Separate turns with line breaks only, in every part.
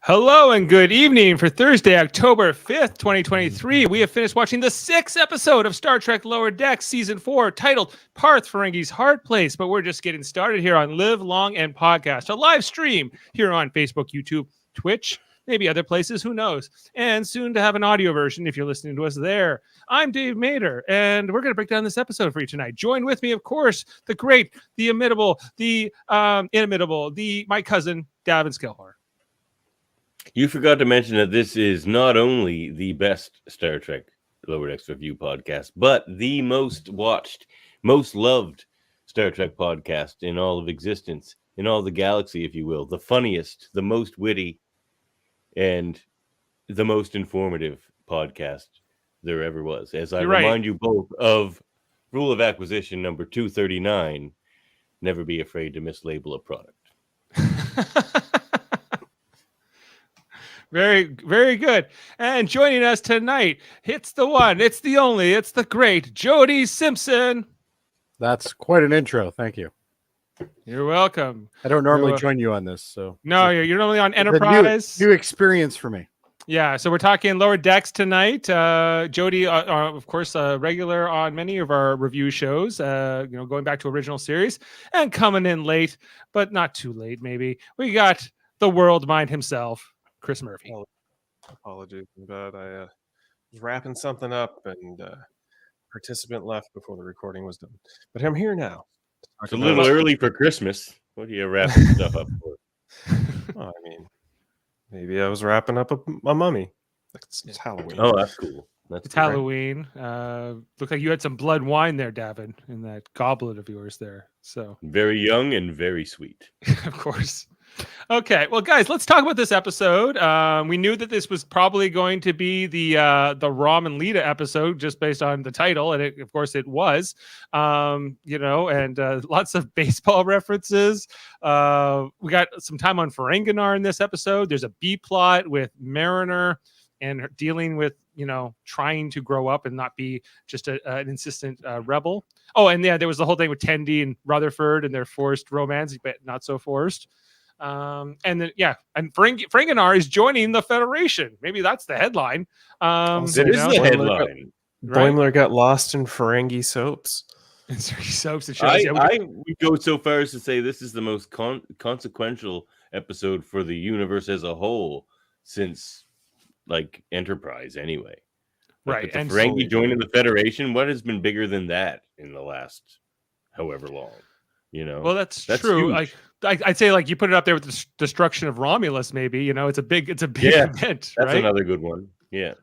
Hello and good evening for Thursday, October 5th, 2023. We have finished watching the 6th episode of Star Trek Lower Decks Season 4, titled Parth Ferengi's Hard Place, but we're just getting started here on Live Long and Podcast, a live stream here on Facebook, YouTube, Twitch, maybe other places, who knows, and soon to have an audio version if you're listening to us there. I'm Dave Mader, and we're going to break down this episode for you tonight. Join with me, of course, the great, the imitable, the inimitable, my cousin, Davan Skelhorn.
You forgot to mention that this is not only the best Star Trek Lower Decks review podcast, but the most watched, most loved Star Trek podcast in all of existence, in all the galaxy, if you will. The funniest, the most witty, and the most informative podcast there ever was. As I remind you both of Rule of Acquisition number 239, never be afraid to mislabel a product.
Very, very good. And joining us tonight, it's the one, it's the only, it's the great Jody Simpson.
That's quite an intro. Thank you.
You're welcome.
I don't normally join you on this, so
no, you're normally on Enterprise.
New experience for me.
Yeah, so we're talking Lower Decks tonight. Jody, of course, regular on many of our review shows. Going back to original series and coming in late, but not too late. Maybe we got the world mind himself, Chris Murphy.
Apologies for that. I was wrapping something up and participant left before the recording was done. But I'm here now.
It's a little early for Christmas. What are you wrapping stuff up for?
I mean, maybe I was wrapping up a mummy. It's Halloween.
Oh, that's cool.
It's Halloween. Looked like you had some blood wine there, Davan, in that goblet of yours there. So
very young and very sweet.
Of course. Okay, well, guys, let's talk about this episode. We knew that this was probably going to be the Rom and Lita episode, just based on the title, and of course, it was. And lots of baseball references. We got some time on Ferenginar in this episode. There's a B plot with Mariner and her dealing with trying to grow up and not be just an insistent rebel. Oh, and yeah, there was the whole thing with Tendi and Rutherford and their forced romance, but not so forced. And Ferenginar is joining the Federation. Maybe that's the headline.
It is the headline.
Boimler got lost in Ferengi soaps.
Soaps. It
shows. I would go so far as to say this is the most consequential episode for the universe as a whole since Enterprise, anyway.
Right.
The Ferengi joining the Federation. What has been bigger than that in the last however long?
Well, that's true. Huge. I'd say you put it up there with the destruction of Romulus. Maybe it's a big event.
That's another good one. Yeah.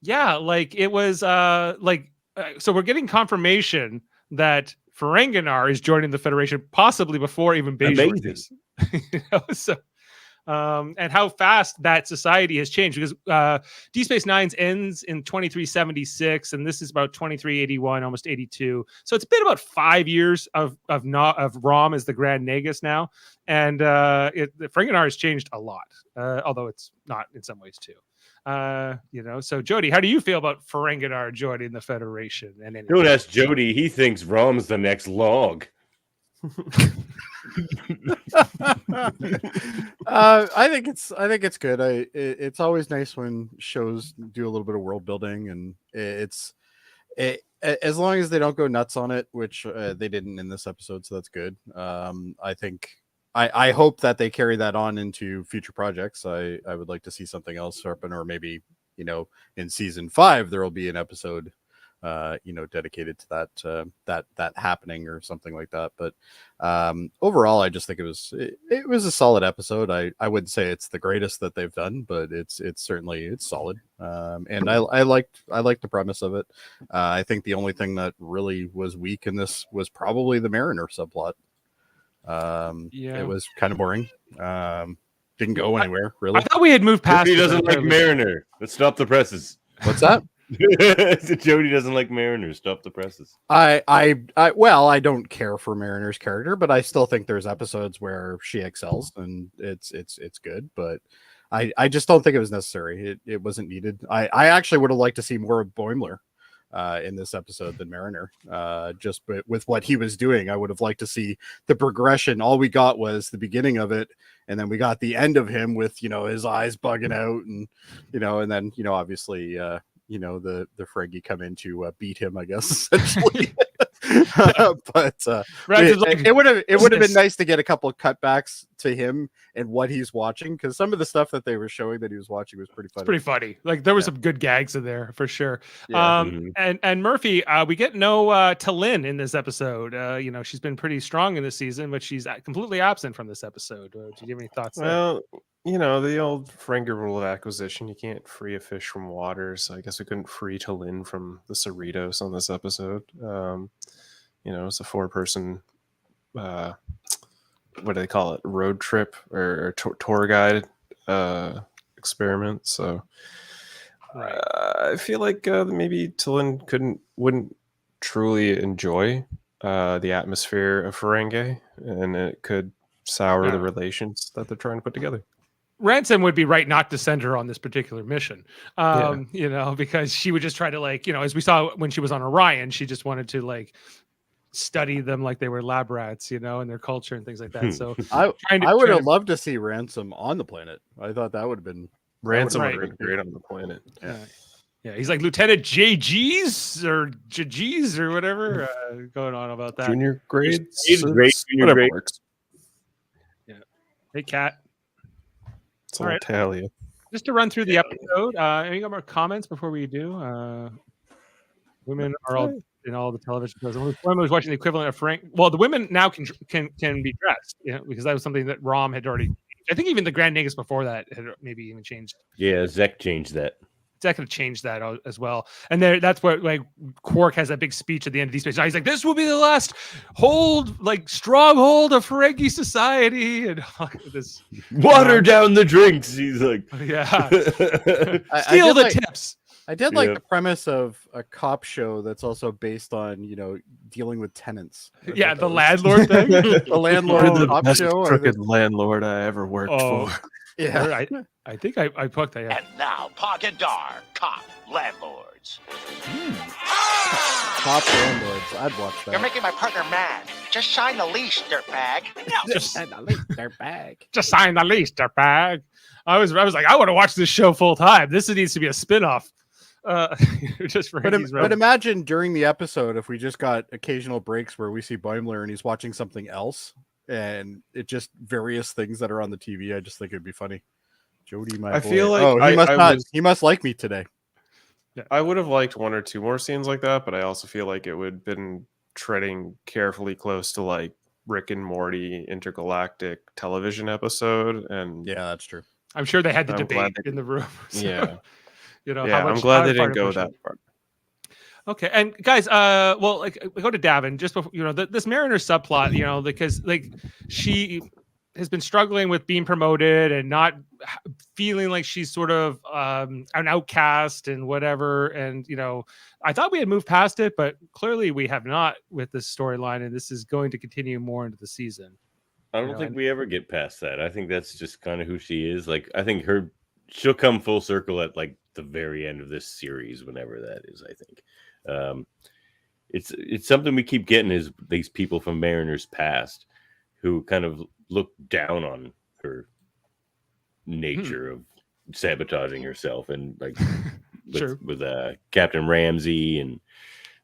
It was so we're getting confirmation that Ferenginar is joining the Federation, possibly before even Bajor is. And how fast that society has changed, because Deep Space Nine's ends in 2376, and this is about 2381, almost 82. So it's been about 5 years of Rom as the Grand Nagus now, and Ferenginar has changed a lot, although it's not in some ways too. So Jody, how do you feel about Ferenginar joining the Federation?
Don't ask Jody. He thinks Rom's the next log.
I think it's good. It's always nice when shows do a little bit of world building, and it's As long as they don't go nuts on it, which they didn't in this episode, so that's good. I think I hope that they carry that on into future projects. I would like to see something else happen, or maybe in season 5 there will be an episode dedicated to that happening or something like that. But overall, I just think it was a solid episode. I wouldn't say it's the greatest that they've done, but it's certainly solid. And I liked the premise of it. I think the only thing that really was weak in this was probably the Mariner subplot. It was kind of boring. Didn't go anywhere really.
I thought we had moved past.
He doesn't like Mariner. Let's stop the presses.
What's that?
Jody doesn't like Mariners. Stop the presses.
Well, I don't care for Mariner's character, but I still think there's episodes where she excels and it's good. But I just don't think it was necessary. It wasn't needed. I actually would have liked to see more of Boimler in this episode than Mariner. Just with what he was doing, I would have liked to see the progression. All we got was the beginning of it, and then we got the end of him with his eyes bugging out, and and then obviously. The Ferengi come in to beat him, I guess, essentially. But it would have been nice to get a couple of cutbacks to him and what he's watching, because some of the stuff that they were showing that he was watching was pretty funny.
It's pretty funny. Like there was some good gags in there for sure.
Yeah.
And Murphy, we get no Talin in this episode. She's been pretty strong in this season, but she's completely absent from this episode. Do you have any thoughts?
Well, the old Ferengi rule of acquisition, you can't free a fish from water, so I guess we couldn't free Talin from the Cerritos on this episode. It's a 4-person, what do they call it? Road trip or tour guide experiment. So
Right.
I feel like maybe Talin wouldn't truly enjoy the atmosphere of Ferengi, and it could sour the relations that they're trying to put together.
Ransom would be right not to send her on this particular mission, because she would just try to as we saw when she was on Orion, she just wanted to study them like they were lab rats, and their culture and things like that. So
I would have loved to see Ransom on the planet. I thought that would have been
Ransom would have been great on the planet.
Yeah, he's like Lieutenant JG's or JG's or whatever going on about that.
Junior grade,
junior grade.
Works.
Yeah. Hey, Kat.
It's all Talia.
Just to run through the episode, any more comments before we do? Women are all in all the television shows. Women was watching the equivalent of Frank. Well, the women now can be dressed, because that was something that Rom had already. I think even the Grand Nagus before that had maybe even changed.
Yeah, Zek changed that.
Zek could have changed that as well. And that's where Quark has that big speech at the end of Deep Space Nine. He's like, "This will be the last stronghold of Ferengi society," and this
water down the drinks. He's like,
"Yeah, steal the tips."
I did like the premise of a cop show that's also based on dealing with tenants.
Yeah, the landlord thing.
The landlord
the
cop
best
show.
Crooked landlord I ever worked for.
Yeah, I think I poked that. Yeah.
And now, Pogadar, cop landlords.
Cop landlords. I'd watch that.
You're making my partner mad. Just sign the lease, dirtbag.
Just
sign the lease, dirtbag.
Just sign the lease, dirtbag. I was like, I want to watch this show full time. This needs to be a spinoff. Just for
but imagine during the episode if we just got occasional breaks where we see Boimler and he's watching something else, and it just various things that are on the TV. I just think it'd be funny. Jody, my boy.
Feel like
he must like me today.
Yeah.
I would have liked 1 or 2 more scenes like that, but I also feel like it would have been treading carefully close to Rick and Morty intergalactic television episode. And
yeah, that's true.
I'm sure they had the debate in the room. So,
yeah.
I'm
glad they didn't go that far.
Okay, and guys, we go to Davan just before, this Mariner subplot, because she has been struggling with being promoted and not feeling like she's sort of an outcast and whatever. And I thought we had moved past it, but clearly we have not with this storyline, and this is going to continue more into the season.
I don't think we ever get past that. I think that's just kind of who she is. I think she'll come full circle at the very end of this series, whenever that is. I think it's something we keep getting is these people from Mariner's past who kind of look down on her nature of sabotaging herself, and with Captain Ramsey and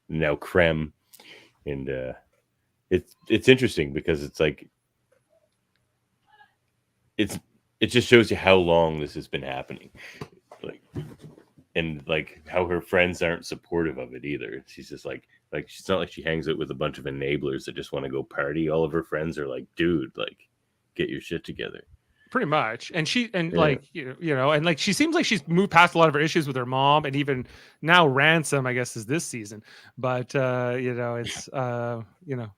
now Krem, and it's interesting because it's like it just shows you how long this has been happening, like, and like how her friends aren't supportive of it either. She's just like she's not like she hangs out with a bunch of enablers that just want to go party. All of her friends are like, dude, like, get your shit together.
Pretty much. And like, you know, and like she seems like she's moved past a lot of her issues with her mom, and even now Ransom, I guess, is this season. But you know, it's you know,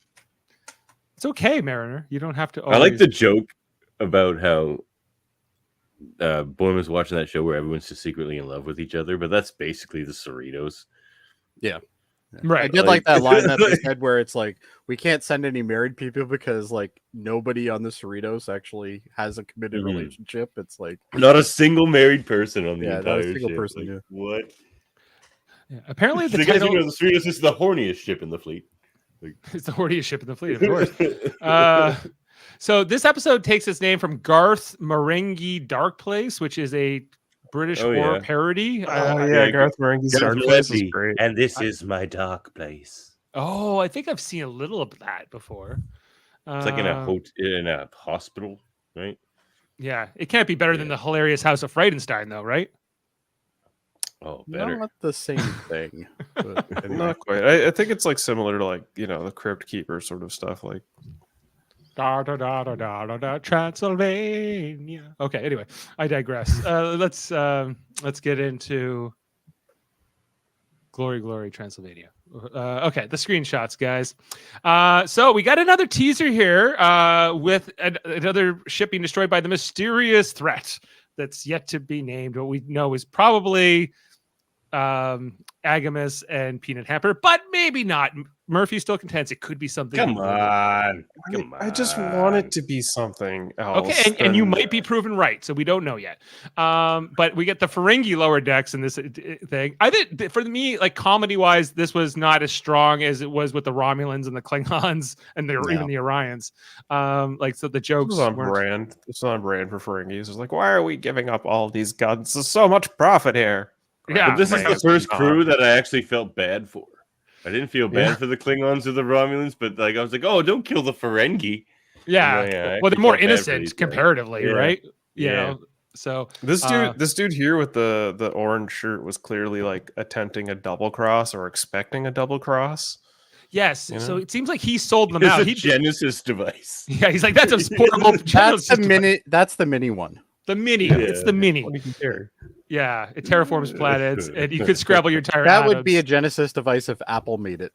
it's okay, Mariner. You don't have to always...
I like the joke about how Bourne was watching that show where everyone's just secretly in love with each other, but that's basically the Cerritos.
Yeah.
Right.
I did like that line that they said where it's like, we can't send any married people because like nobody on the Cerritos actually has a committed relationship. It's like
not a single married person on the
not
entire
a single
ship.
person.
Like, what?
Yeah. Apparently the
title...
title...
the Cerritos is the horniest ship in the fleet. Like...
It's the horniest ship in the fleet, of course. So this episode takes its name from Garth Marenghi Dark Place, which is a British horror parody.
Garth Marenghi's Dark Place is great.
And this is my dark place.
Oh, I think I've seen a little of that before.
It's like in a hospital, right?
Yeah, it can't be better than the hilarious House of Freudenstein, though, right?
Oh, better.
Not the same thing. But anyway.
Not quite. I think it's like similar to like, you know, the Crypt Keeper sort of stuff. Like
da da da da da da da Transylvania. Okay, anyway, I digress. Let's get into Glory Transylvania. Okay, the screenshots, guys. So we got another teaser here with another ship being destroyed by the mysterious threat that's yet to be named. What we know is probably Agamus and Peanut Hamper, but maybe not. Murphy still contends it could be something.
Come on.
I just want it to be something else.
Okay, and you might be proven right, so we don't know yet. But we get the Ferengi lower decks in this thing. I think for me, like comedy-wise, this was not as strong as it was with the Romulans and the Klingons and even the Orions. Like, so the jokes
This is on brand. This is on brand for Ferengis. It's like, why are we giving up all these guns? There's so much profit here.
Yeah,
but this is the first crew that I actually felt bad for. I didn't feel bad for the Klingons or the Romulans, but like I was like, oh, don't kill the Ferengi.
Yeah, well, they're more innocent comparatively, right? You know, so
this dude here with the orange shirt was clearly like attempting a double cross or expecting a double cross.
Yes,
you know?
So it seems like he sold them
it's
out.
A Genesis device.
Yeah, he's like, that's a portable.
That's the mini. That's the mini one.
The mini. It's the mini. Yeah, it terraforms planets, and you could scramble your entire.
That would be a Genesis device if Apple made it.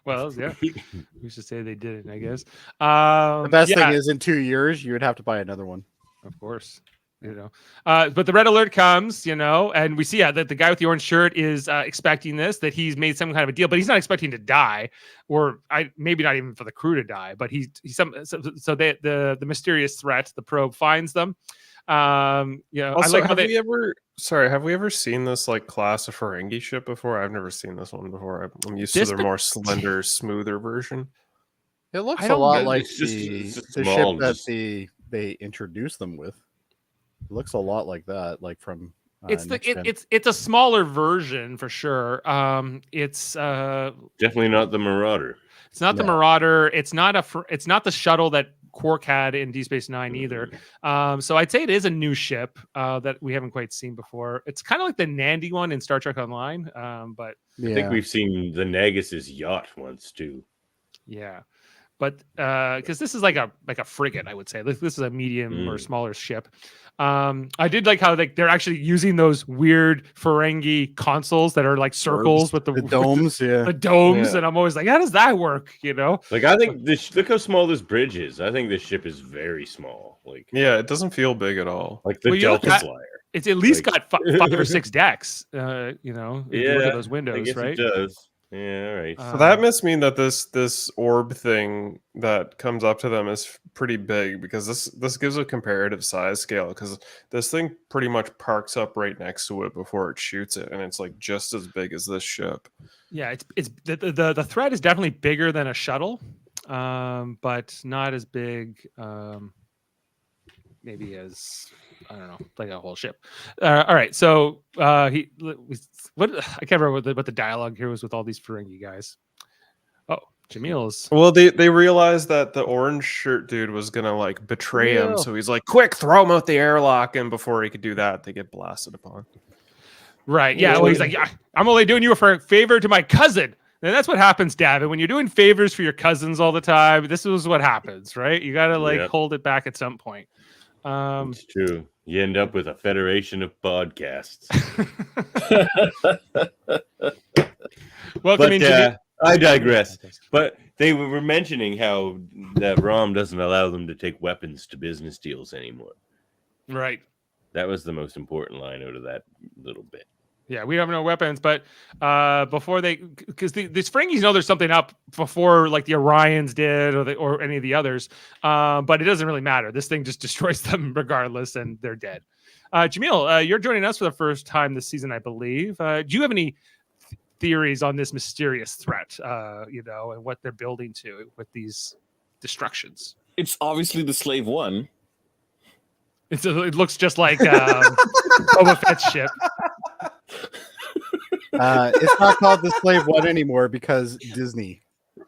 Well, yeah, we should say they didn't, I guess.
The best thing is, in 2 years, you would have to buy another one.
Of course, you know. But the red alert comes, you know, and we see that the guy with the orange shirt is expecting this, that he's made some kind of a deal, but he's not expecting to die, or maybe not even for the crew to die. But the mysterious threat, the probe finds them. Also,
I like have we ever seen this like class of Ferengi ship before? I've never seen this one before. I'm used to their more slender, smoother version.
It looks a lot like the ship that they introduced them with. It looks a lot like that, like from
it's a smaller version for sure. It's
definitely not the Marauder.
It's not the Marauder. It's not the shuttle that Quark had in Deep Space Nine either. So I'd say it is a new ship that we haven't quite seen before. It's kind of like the Nandi one in Star Trek Online, but
I think we've seen the Nagus's yacht once too.
Yeah, but because this is like a frigate, I would say this is a medium or smaller ship. I did like how they're actually using those weird Ferengi consoles that are like circles with the
domes,
the domes, and I'm always like, how does that work? You know,
like I think look how small this bridge is. I think this ship is very small. Like,
yeah, it doesn't feel big at all.
Like the Delta Flyer.
It's at least got 5 or 6 decks. You know, if you look at those windows, right?
It does. Yeah, all right.
So that must mean that this orb thing that comes up to them is pretty big, because this gives a comparative size scale, because this thing pretty much parks up right next to it before it shoots it, and it's like just as big as this ship.
Yeah, it's the threat is definitely bigger than a shuttle, but not as big. maybe as I don't know, like a whole ship. All right, so I can't remember what the dialogue here was with all these Ferengi guys. Oh, Jaemeel's.
Well, they realized that the orange shirt dude was gonna like betray him,
Jaemeel.
so he's like, "Quick, throw him out the airlock!" And before he could do that, they get blasted upon.
Right. Yeah. Well, he's like, yeah, I'm only doing you a favor to my cousin. And that's what happens, Davan. When you're doing favors for your cousins all the time, this is what happens, right? You got to hold it back at some point.
It's true. You end up with a federation of podcasts.
Welcoming
I digress. But they were mentioning how that ROM doesn't allow them to take weapons to business deals anymore.
Right.
That was the most important line out of that little bit.
Yeah, we have no weapons, but before because these Ferengis know there's something up before like the Orions did or any of the others, but it doesn't really matter. This thing just destroys them regardless, and they're dead. Jaemeel, you're joining us for the first time this season, I believe. Do you have any theories on this mysterious threat, and what they're building to with these destructions?
It's obviously the Slave One.
It looks just like Boba Fett's ship.
It's not called the Slave One anymore because Disney.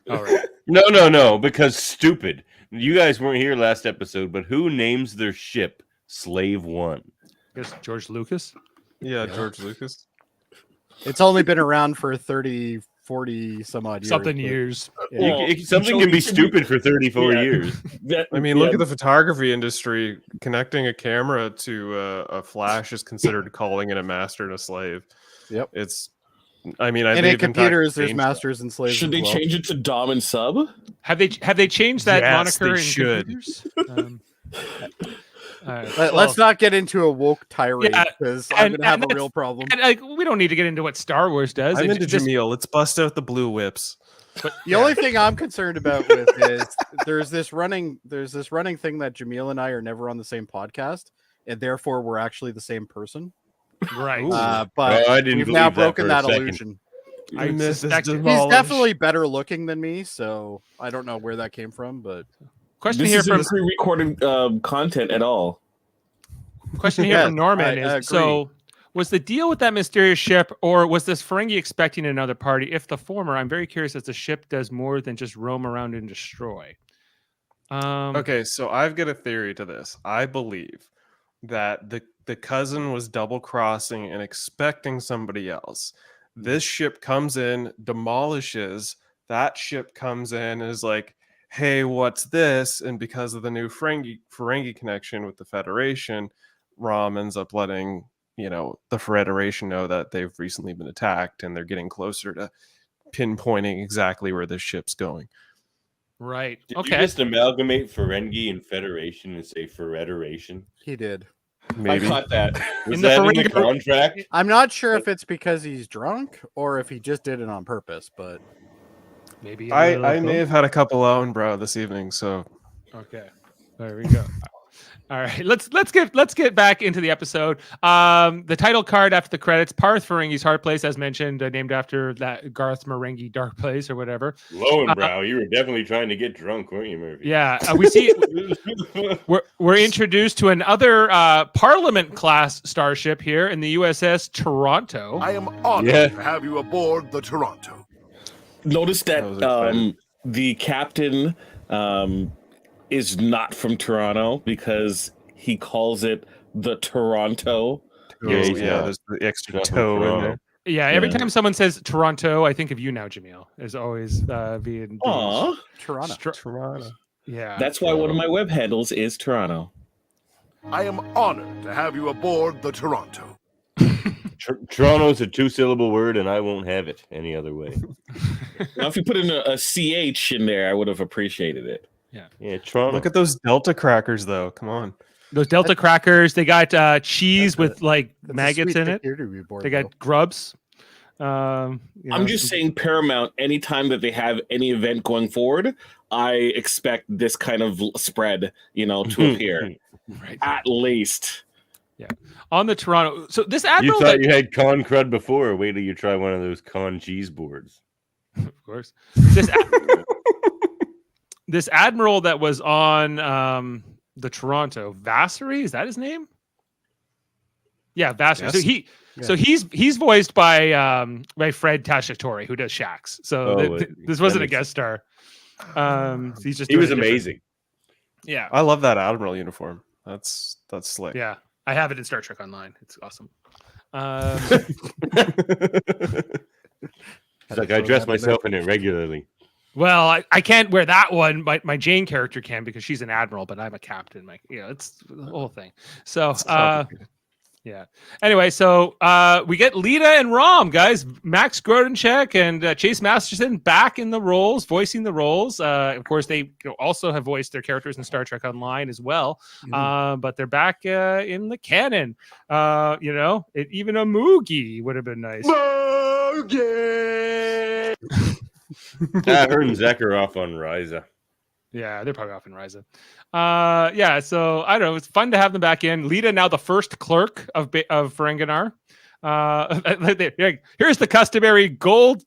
All right.
No, because stupid. You guys weren't here last episode, but who names their ship Slave One?
I guess George Lucas.
Yeah, George Lucas.
It's only been around for 30, 40 some odd years.
Something
but-
years.
Yeah.
Well,
Something can be stupid for 34
Yeah.
years.
I mean, look at the photography industry. Connecting a camera to a flash is considered calling in a master and a slave.
Yep.
It's. I mean,
And in
they've in fact
computers, there's
changed that.
masters and slaves.
Should
as
they
well.
change it to Dom and Sub?
Have they changed that
Yes,
moniker
they
in
should.
computers?
Let's not get into a woke tirade
Yeah,
because I'm
and-
gonna have
and
a
that's-
real problem.
And, like, we don't need to get into what Star Wars does.
I'm
It
into
just-
Jaemeel. Let's bust out the blue whips.
but,
The only thing I'm concerned about with is there's this running thing that Jaemeel and I are never on the same podcast, and therefore we're actually the same person.
right.
Ooh.
But
I didn't
we've now
believe that
broken
for a
that
second.
illusion.
I
Myth is
suspect it.
He's
demolished.
definitely better looking than me, so I don't know where that came from, but
Question
This
here
isn't
from
pre-recorded content at all.
question here
Yes,
from Norman
I
is
agree.
so. Was the deal with that mysterious ship, or was this Ferengi expecting another party? If the former, I'm very curious as the ship does more than just roam around and destroy.
Okay, so I've got a theory to this. I believe that the cousin was double crossing and expecting somebody else. This ship comes in, demolishes. That ship comes in and is like, "Hey, what's this?" And because of the new Ferengi connection with the Federation, Rom ends up letting the Federation know that they've recently been attacked, and they're getting closer to pinpointing exactly where this ship's going.
Right.
Did
Okay.
you just amalgamate Ferengi and Federation and say Federation?
he did.
Maybe.
I caught that.
Was
In the
that in the
Ferengi-
contract?
I'm not sure if it's because he's drunk or if he just did it on purpose, but
Maybe
I may have had a couple on, bro, this evening. So
Okay. There we go. All right, let's get back into the episode. The title card after the credits: Parth Ferengi's Hard Place, as mentioned, named after that Garth Marenghi Dark Place or whatever.
Lowenbrow, you were definitely trying to get drunk, weren't you, Murphy?
Yeah, we see we're introduced to another Parliament class starship here in the USS Toronto.
I am honored
Yeah.
to have you aboard the Toronto.
Notice that
That was exciting.
the captain is not from Toronto because he calls it the Toronto.
Yeah, he's
yeah,
not.
there's the extra
Not from
toe in
Toronto.
there.
Yeah, every
Yeah.
time someone says Toronto, I think of you now, Jaemeel. As always, being
Aw,
Toronto.
Toronto.
yeah.
that's why one of my web handles is Toronto.
I am honored to have you aboard the Toronto.
Toronto's a two-syllable word, and I won't have it any other way.
Now, if you put in a CH in there, I would have appreciated it.
Yeah, Toronto.
Look at those Delta crackers, though. Come on.
Those Delta crackers. They got cheese
That's
with like
That's a
maggots
sweet
in it.
thing to be aboard,
They
though.
got grubs.
I'm just saying, Paramount, anytime that they have any event going forward, I expect this kind of spread, to appear.
Right.
At least.
On the Toronto. So this
You
admiral,
thought you had con crud before. Wait till you try one of those con cheese boards.
of course, this admiral that was on the Toronto. Vassery, is that his name? Yeah, Vassery. So
Yes.
he's voiced by Fred Tagliatore, who does Shax. So this wasn't a guest star. He's just
He was
doing a different-
amazing.
Yeah,
I love that Admiral uniform. That's slick.
yeah. I have it in Star Trek Online. It's awesome.
It's like I dress myself in it regularly.
Well, I can't wear that one. My Jane character can because she's an admiral, but I'm a captain. It's the whole thing. So,
It's complicated.
yeah. Anyway, so we get Lita and Rom, guys. Max Grodenchek and Chase Masterson back in the roles, voicing the roles. Of course, they also have voiced their characters in Star Trek Online as well. But they're back in the canon. Even a Moogie would have been nice.
Her and Zek are off on Ryza.
Yeah, they're probably off in Ryza. So I don't know. It's fun to have them back in. Lita, now the first clerk of Ferenginar. Here's the customary gold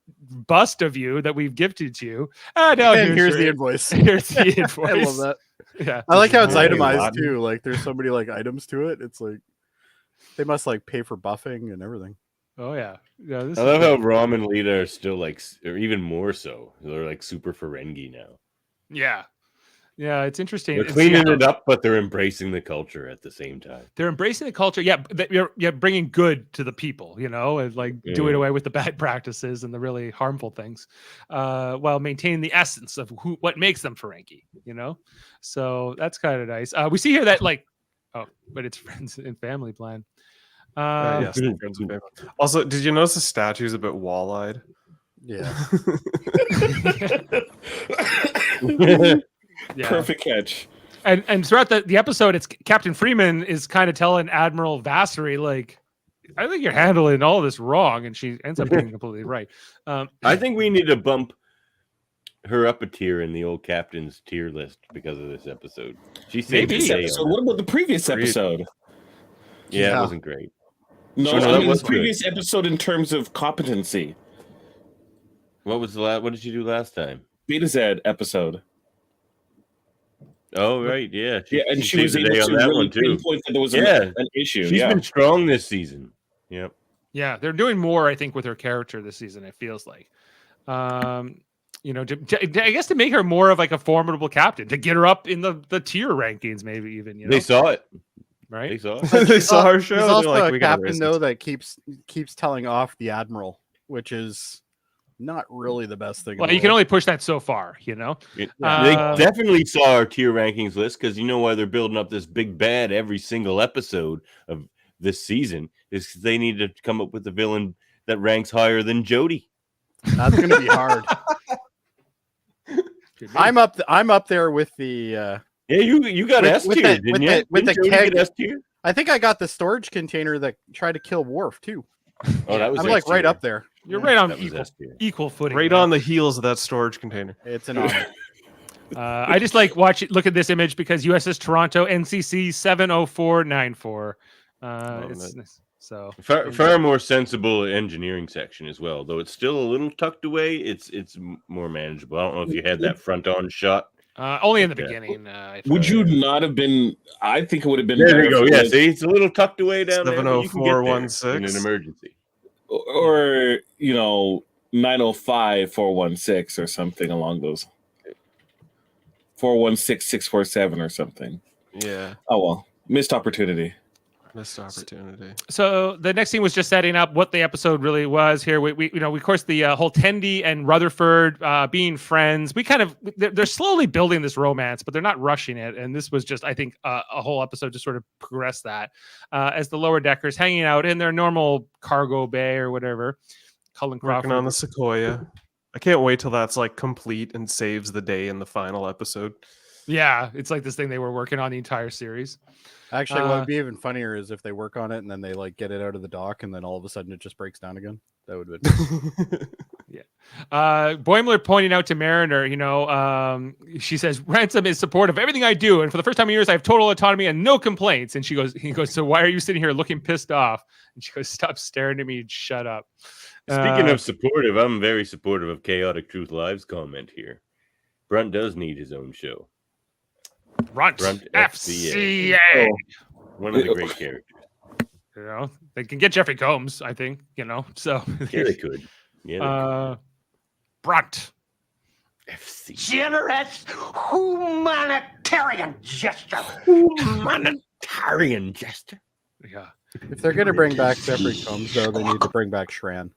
bust of you that we've gifted to you.
Here's the invoice.
Here's the invoice.
I love that.
Yeah,
I like how it's
Very
itemized
Latin.
too. Like there's so many like items to it. It's like they must like pay for buffing and everything.
Oh yeah. This
I love how Rom and Lita are still like, or even more so. They're like super Ferengi now.
Yeah. Yeah, it's interesting.
They're cleaning it up, but they're embracing the culture at the same time.
They're embracing the culture. Yeah, you're bringing good to the people, and like doing away with the bad practices and the really harmful things, while maintaining the essence of what makes them Ferengi. So that's kind of nice. We see here that but it's friends and family plan.
Yes, they're friends and family. Also, did you notice the statue's a bit wall-eyed?
Yeah.
Yeah.
Perfect catch.
And throughout the episode, it's Captain Freeman is kind of telling Admiral Vassery, like, I think you're handling all this wrong, and she ends up being completely right.
I think we need to bump her up a tier in the old captain's tier list because of this episode. She saved
Maybe.
the day
So
on
what about the previous
Agreed.
episode?
it. Yeah,
Yeah.
it wasn't great.
No,
Oh, no,
I
that
mean
was
the previous episode in terms of competency.
What was the last? What did she do last time?
Beta Z episode.
Oh, right, yeah.
Yeah, and she was
saved
able
the day
to
on that
really
one too.
pinpoint that there was
Yeah.
an issue.
She's
Yeah.
been strong this season. Yep.
Yeah, they're doing more, I think, with her character this season. It feels like, I guess to make her more of like a formidable captain, to get her up in the tier rankings, maybe even.
They saw it.
right?
They saw it.
They saw her
He's
show. They're
also
like,
a
we gotta
captain
raise
though
this.
that keeps telling off the admiral, which is not really the best thing. in
Well,
the
you can
world.
only push that so far,
They
Um,
definitely saw our tier rankings list because you know why they're building up this big bad every single episode of this season is 'cause they need to come up with a villain that ranks higher than Jody.
That's going to be hard. I'm up there with the.
Yeah, you got
With-
S
with
tier,
the-
didn't
with
you?
the- with
Didn't
the
Jody
keg.
get S tier?
I think I got the storage container that tried to kill Worf too.
Oh, that was
I'm like
S
right
tier.
up there.
You're right on
That was
equal,
S tier.
equal footing.
Right
now.
on the heels of that storage container.
It's an honor.
I just look at this image because USS Toronto NCC 70494. It's nice. So
Far more sensible engineering section as well, though it's still a little tucked away. It's more manageable. I don't know if you had that front on shot.
only in the
Okay.
beginning.
Would you not have been? I think it would have been.
There
better
you go.
if it
Yeah,
was-
see, it's a little tucked away down there. but you can get there
70416.
in an emergency.
or 905-416 or something along those 416647 or something.
Yeah,
Oh well, missed opportunity.
missed opportunity.
So the next thing was just setting up what the episode really was. Here we of course the whole Tendi and Rutherford being friends. They're slowly building this romance, but they're not rushing it. And this was just, I think, a whole episode to sort of progress that as the lower deckers hanging out in their normal cargo bay or whatever. Cullen Crawford
Working on the Sequoia. I can't wait till that's like complete and saves the day in the final episode.
Yeah, it's like this thing they were working on the entire series.
Actually, what would be even funnier is if they work on it and then they like get it out of the dock and then all of a sudden it just breaks down again. That would have been.
Boimler pointing out to Mariner, she says, Ransom is supportive of everything I do. And for the first time in years, I have total autonomy and no complaints. And he goes, so why are you sitting here looking pissed off? And she goes, stop staring at me and shut up.
Speaking of supportive, I'm very supportive of Chaotic Truth Live's comment here. Brunt does need his own show.
Runt,
Runt
FCA.
One of the great characters.
You know, they can get Jeffrey Combs, I think, you know, so.
Yeah, they could. Yeah,
Brunt.
FC.
Generous humanitarian gesture.
Humanitarian gesture.
Yeah.
If they're gonna bring back Jeffrey Combs, though, they need to bring back Shran.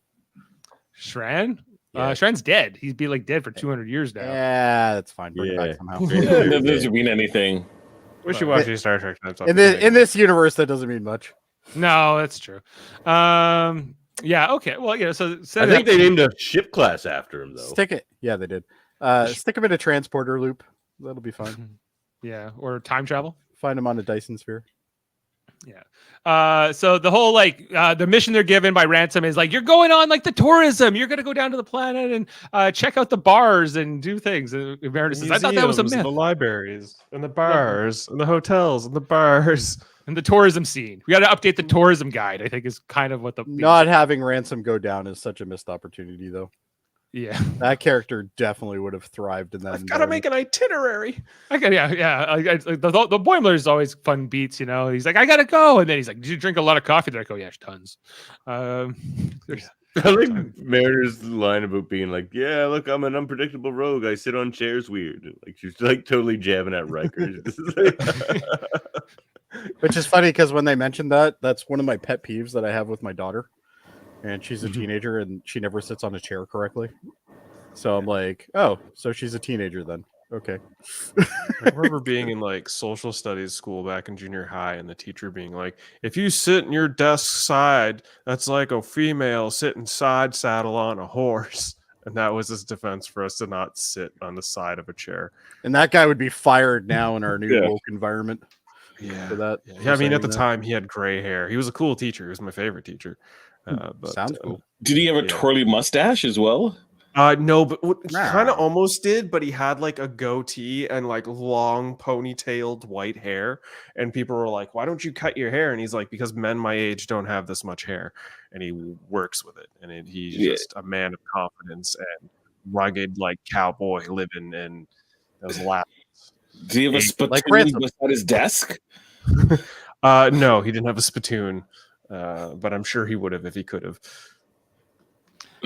Shran?
Yeah.
Shran's dead. He's been like dead for 200 years now.
Yeah, that's fine. Bring it back somehow.
That doesn't mean anything.
Wishy-washy Star Trek types.
In this universe, that doesn't mean much.
No, that's true. Yeah, okay. Well, yeah, so
I think they named a ship class after him, though.
Stick it. Yeah, they did. Stick him in a transporter loop. That'll be fun.
Yeah, or time travel.
Find him on a Dyson sphere.
Yeah. So the whole the mission they're given by Ransom is like, you're going on like the tourism. You're gonna go down to the planet and check out the bars and do things. And Meredith says, I thought that was a myth.
The libraries and the bars and the hotels and the bars
and the tourism scene. We got to update the tourism guide. I think is kind of what the
not having Ransom go down is such a missed opportunity, though.
Yeah,
that character definitely would have thrived in that.
I've got to make an itinerary.
The Boimler's always fun beats, you know. He's like, I gotta go, and then he's like, did you drink a lot of coffee? They're like, oh yeah, tons.
I like Mariner's line about being like, yeah, look, I'm an unpredictable rogue. I sit on chairs weird. Like she's like totally jabbing at Riker.
Which is funny because when they mentioned that, that's one of my pet peeves that I have with my daughter. And she's a teenager and she never sits on a chair correctly. So I'm like, oh, so she's a teenager then. Okay.
I remember being in like social studies school back in junior high and the teacher being like, if you sit in your desk side, that's like a female sitting side saddle on a horse. And that was his defense for us to not sit on the side of a chair.
And that guy would be fired now in our new woke environment.
Yeah.
For that.
Yeah, I mean, at the time he had gray hair. He was a cool teacher. He was my favorite teacher. But,
sounds cool.
Did he have a twirly mustache as well?
No, but he kind of almost did, but he had like a goatee and like long ponytailed white hair. And people were like, why don't you cut your hair? And he's like, because men my age don't have this much hair. And he works with it. And he's just a man of confidence and rugged, like cowboy living in those laps.
Did he have a spittoon beside his desk?
No, he didn't have a spittoon. But I'm sure he would have if he could have.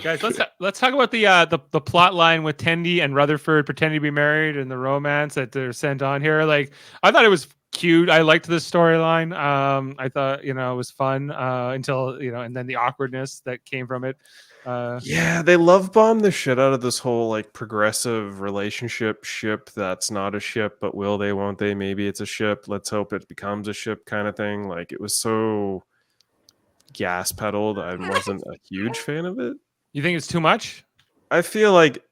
Guys, let's talk about the plot line with Tendi and Rutherford pretending to be married and the romance that they're sent on here. Like, I thought it was cute. I liked this storyline. I thought, it was fun until, and then the awkwardness that came from it.
Yeah, they love bomb the shit out of this whole like progressive relationship ship that's not a ship, but will they, won't they? Maybe it's a ship. Let's hope it becomes a ship kind of thing. Like, it was so gas pedaled. I wasn't a huge fan of it.
You think it's too much?
I feel like,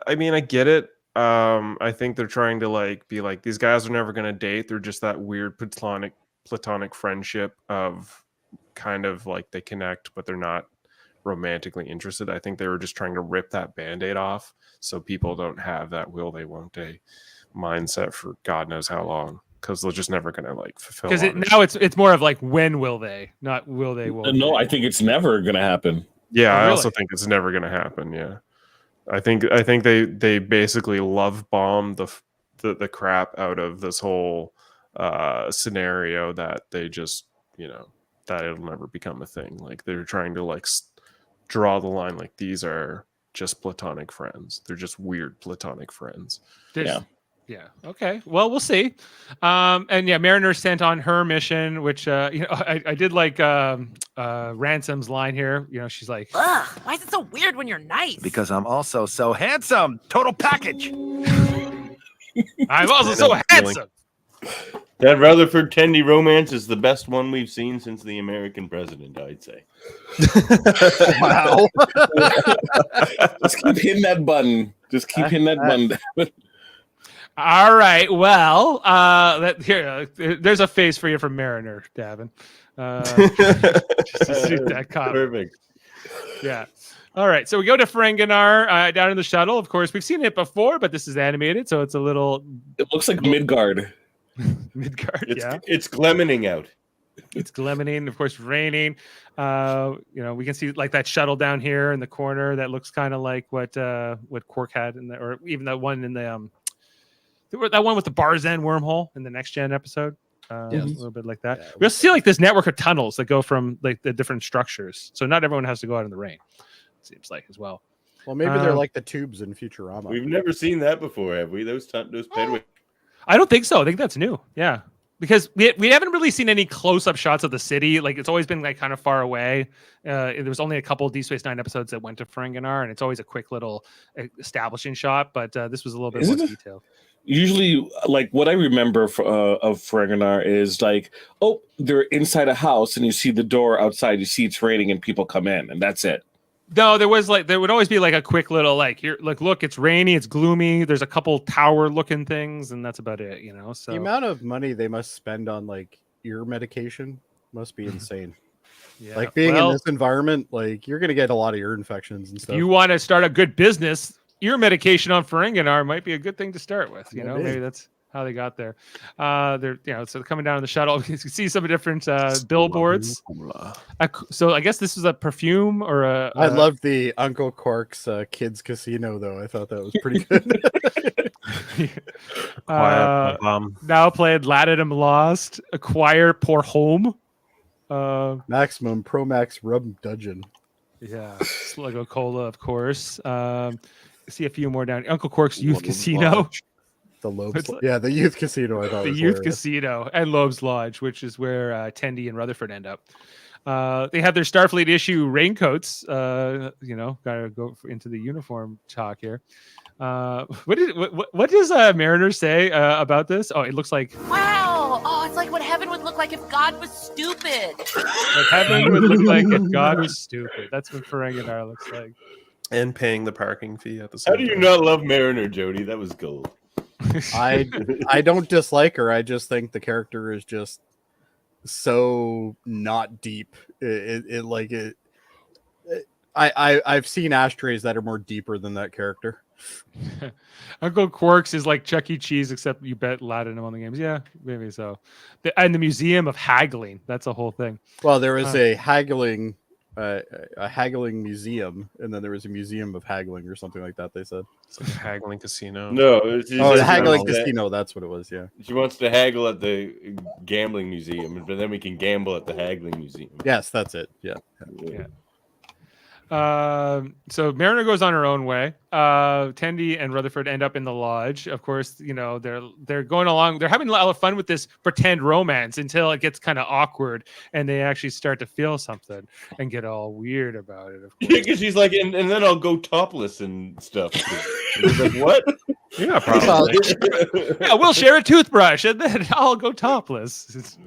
I mean, I get it. I think they're trying to like be like, these guys are never going to date. They're just that weird platonic friendship of kind of like they connect, but they're not romantically interested. I think they were just trying to rip that Band-Aid off so people don't have that will they, won't they mindset for God knows how long. Because they're just never going to like fulfill.
Because now it's more of like, when will they, not will they, won't
No,
they.
I think it's never going to happen.
Yeah,
really?
I also think it's never going to happen. Yeah, I think they basically love bomb the crap out of this whole scenario that they just that it'll never become a thing. Like, they're trying to like draw the line. Like, these are just platonic friends. They're just weird platonic friends.
Yeah. Okay. Well, we'll see. And yeah, Mariner sent on her mission, which I did like Ransom's line here. She's like,
ugh, why is it so weird when you're nice?
Because I'm also so handsome. Total package.
I'm also so handsome.
That Rutherford Tendi romance is the best one we've seen since the American president, I'd say.
Wow.
Just keep hitting that button. Just keep hitting that button.
All right. Well, there's a face for you from Mariner, Davan. Just to suit that comment.
Perfect.
Yeah. All right. So we go to Ferenginar down in the shuttle. Of course, we've seen it before, but this is animated, so it's a little.
It looks like Midgard.
Midgard.
It's Glemening out.
It's Glemening, of course, raining. We can see like that shuttle down here in the corner that looks kind of like what Quark had or even that one in the That one with the Barzan wormhole in the next gen episode.
Yes.
A little bit like that.
Yeah,
We also see like this network of tunnels that go from like the different structures. So not everyone has to go out in the rain. It seems like as well.
Well, maybe they're like the tubes in Futurama.
We've never seen that before, have we? Those pedways.
I don't think so. I think that's new. Yeah. Because we haven't really seen any close-up shots of the city. Like it's always been like kind of far away. There was only a couple of Deep Space Nine episodes that went to Ferenginar, and it's always a quick little establishing shot. But this was a little bit more detailed.
Usually, like what I remember of Ferenginar is like, oh, they're inside a house and you see the door outside, you see it's raining and people come in, and that's it.
No, there would always be like a quick little like here, like look, it's rainy, it's gloomy. There's a couple tower looking things, and that's about it, you know. So
the amount of money they must spend on like ear medication must be insane.
yeah,
Like being in this environment, like you're gonna get a lot of ear infections and stuff.
If you want to start a good business, ear medication on Ferenginar might be a good thing to start with. You know, maybe that's how they got there. They're so coming down on the shuttle, you can see some different billboards. So I guess this is a perfume or a.
I love the Uncle Cork's kids casino though. I thought that was pretty good.
Now played Latinum Lost, Acquire Poor Home.
Maximum Pro Max Rum Dungeon.
Yeah, Sluggo Cola, of course. See a few more down. Uncle Cork's Youth Casino.
The Lobes, the Youth Casino. I thought
the
was
Youth
hilarious.
Casino and Loeb's Lodge, which is where Tendi and Rutherford end up. They have their Starfleet issue raincoats. Gotta go into the uniform talk here. What does Mariner say about this? Oh, it looks like
Wow. Oh, it's like what heaven would look like if God was stupid.
what heaven would look like if God was stupid. That's what Ferenginar looks like.
And paying the parking fee at the same
How do you
time.
not love Mariner, Jody? That was gold.
I don't dislike her. I just think the character is just so not deep. I've seen ashtrays that are more deeper than that character.
Uncle Quarks is like Chuck E. Cheese, except you bet Latinum on the games. Yeah, maybe so. And the Museum of Haggling. That's a whole thing.
Well, there was a haggling museum, and then there was a museum of haggling or something like that. They said
It's like a haggling casino.
No,
the haggling casino. That's what it was. Yeah.
She wants to haggle at the gambling museum, but then we can gamble at the haggling museum.
Yes, that's it. Yeah.
So Mariner goes on her own way. Tendi and Rutherford end up in the lodge. Of course, you know, they're going along. They're having a lot of fun with this pretend romance until it gets kind of awkward and they actually start to feel something and get all weird about it. Of course.
Because she's like, and then I'll go topless and stuff. And he's like, what?
Yeah, probably.
Yeah, we'll share a toothbrush and then I'll go topless.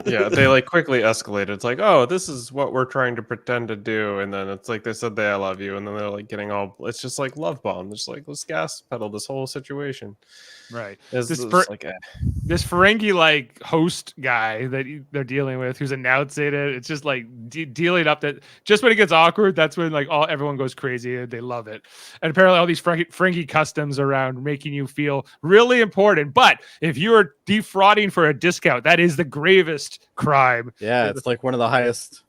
Yeah, they like quickly escalated. It's like, oh, this is what we're trying to pretend to do, and then it's like they said I love you, and then they're like getting all. It's just like love bomb. It's like let's gas pedal this whole situation.
Right.
This
Ferengi like host guy that they're dealing with, who's announcing it. It's just like dealing up that just when it gets awkward, that's when like everyone goes crazy and they love it. And apparently all these Ferengi customs around making you feel really important. But if you're defrauding for a discount, that is the gravest crime.
Yeah, it's like one of the highest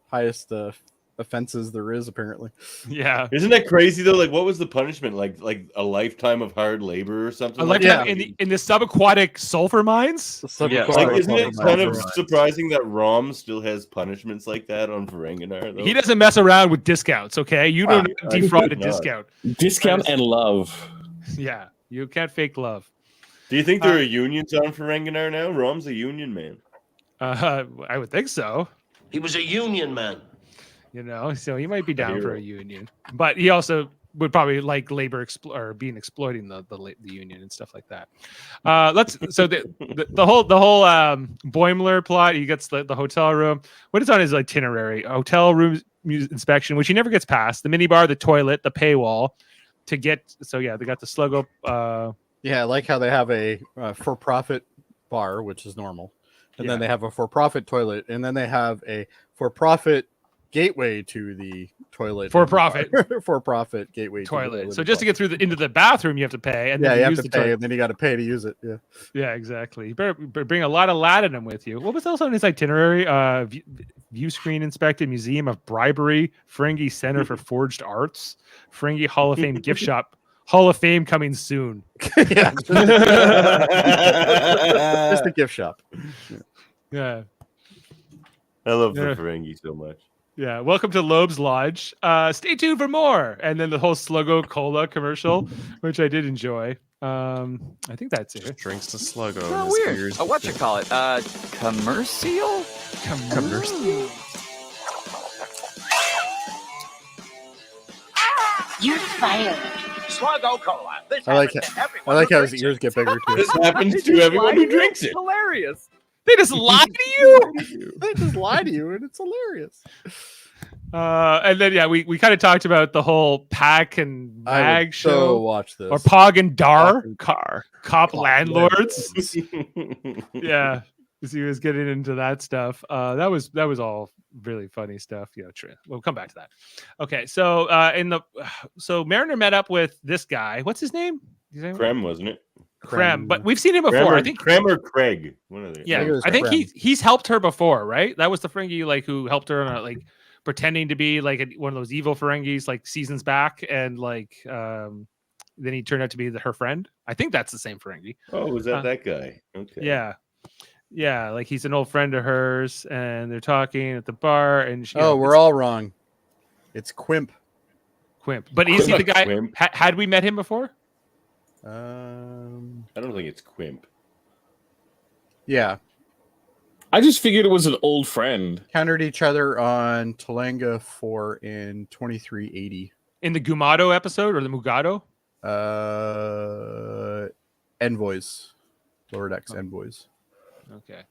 offenses there is, apparently.
Yeah.
Isn't that crazy though? Like, what was the punishment? Like a lifetime of hard labor or something?
A lifetime in the subaquatic sulfur mines?
Like, isn't it kind of surprising that Rom still has punishments like that on Ferenginar, though?
He doesn't mess around with discounts, okay? You don't defraud a discount.
Discount and love.
Yeah, you can't fake love.
Do you think there are unions on Ferenginar now? Rom's a union man.
I would think so.
He was a union man.
You know, so he might be down for a union, but he also would probably like labor or being exploiting the union and stuff like that. The whole Boimler plot. He gets the hotel room. What is on his itinerary? Hotel room inspection, which he never gets past. The minibar, the toilet, the paywall. To get they got the slug up.
Yeah, I like how they have a for-profit bar, which is normal, and then they have a for-profit toilet, and then they have a for-profit gateway to the toilet.
For-profit
gateway
toilet. So just to get through into the bathroom, you have to pay, and then
you have to pay, and then you got to pay to use it.
Yeah, exactly. You better bring a lot of Latinum with you. What was also on his itinerary? View screen inspected, Museum of Bribery, Ferengi Center for Forged Arts, Ferengi Hall of Fame gift shop, Hall of Fame coming soon.
Yeah, just a gift shop.
Yeah.
I love the
Yeah.
Ferengi so much.
Yeah. Welcome to Loeb's Lodge. Stay tuned for more. And then the whole Sluggo Cola commercial, which I did enjoy. I think that's it.
Drinks the Sluggo.
Oh, weird. What you call it? Commercial?
Commercial.
You're fired.
Sluggo Cola. This
I like
happens to everyone
I like
who
how his
drinks
ears get bigger too.
This happens to everyone who drinks it.
Hilarious.
They just lied to you.
They just lie to you, and it's hilarious.
And then we kind of talked about the whole Pack and
I
Mag
would
show,
so watch this.
or Pog and Dar,
Car.
cop landlords. Yeah, as he was getting into that stuff. That was all really funny stuff. We'll come back to that. Okay, so so Mariner met up with this guy. What's his name?
Krem, wasn't it?
Krem, but we've seen him before. I think
Krem or Craig. One of the.
Yeah, I think he's helped her before, right? That was the Ferengi who helped her on like pretending to be one of those evil Ferengis like seasons back, and then he turned out to be her friend. I think that's the same Ferengi.
Oh, was that guy? Okay.
Yeah, like he's an old friend of hers, and they're talking at the bar, and
we're all wrong. It's Quimp.
But is he the guy?
Quimp.
Had we met him before?
I don't think it's Quimp.
Yeah.
I just figured it was an old friend.
Countered each other on Talanga 4 in 2380.
In the Gumado episode or the Mugado?
Envoys. Lower decks envoys.
Okay.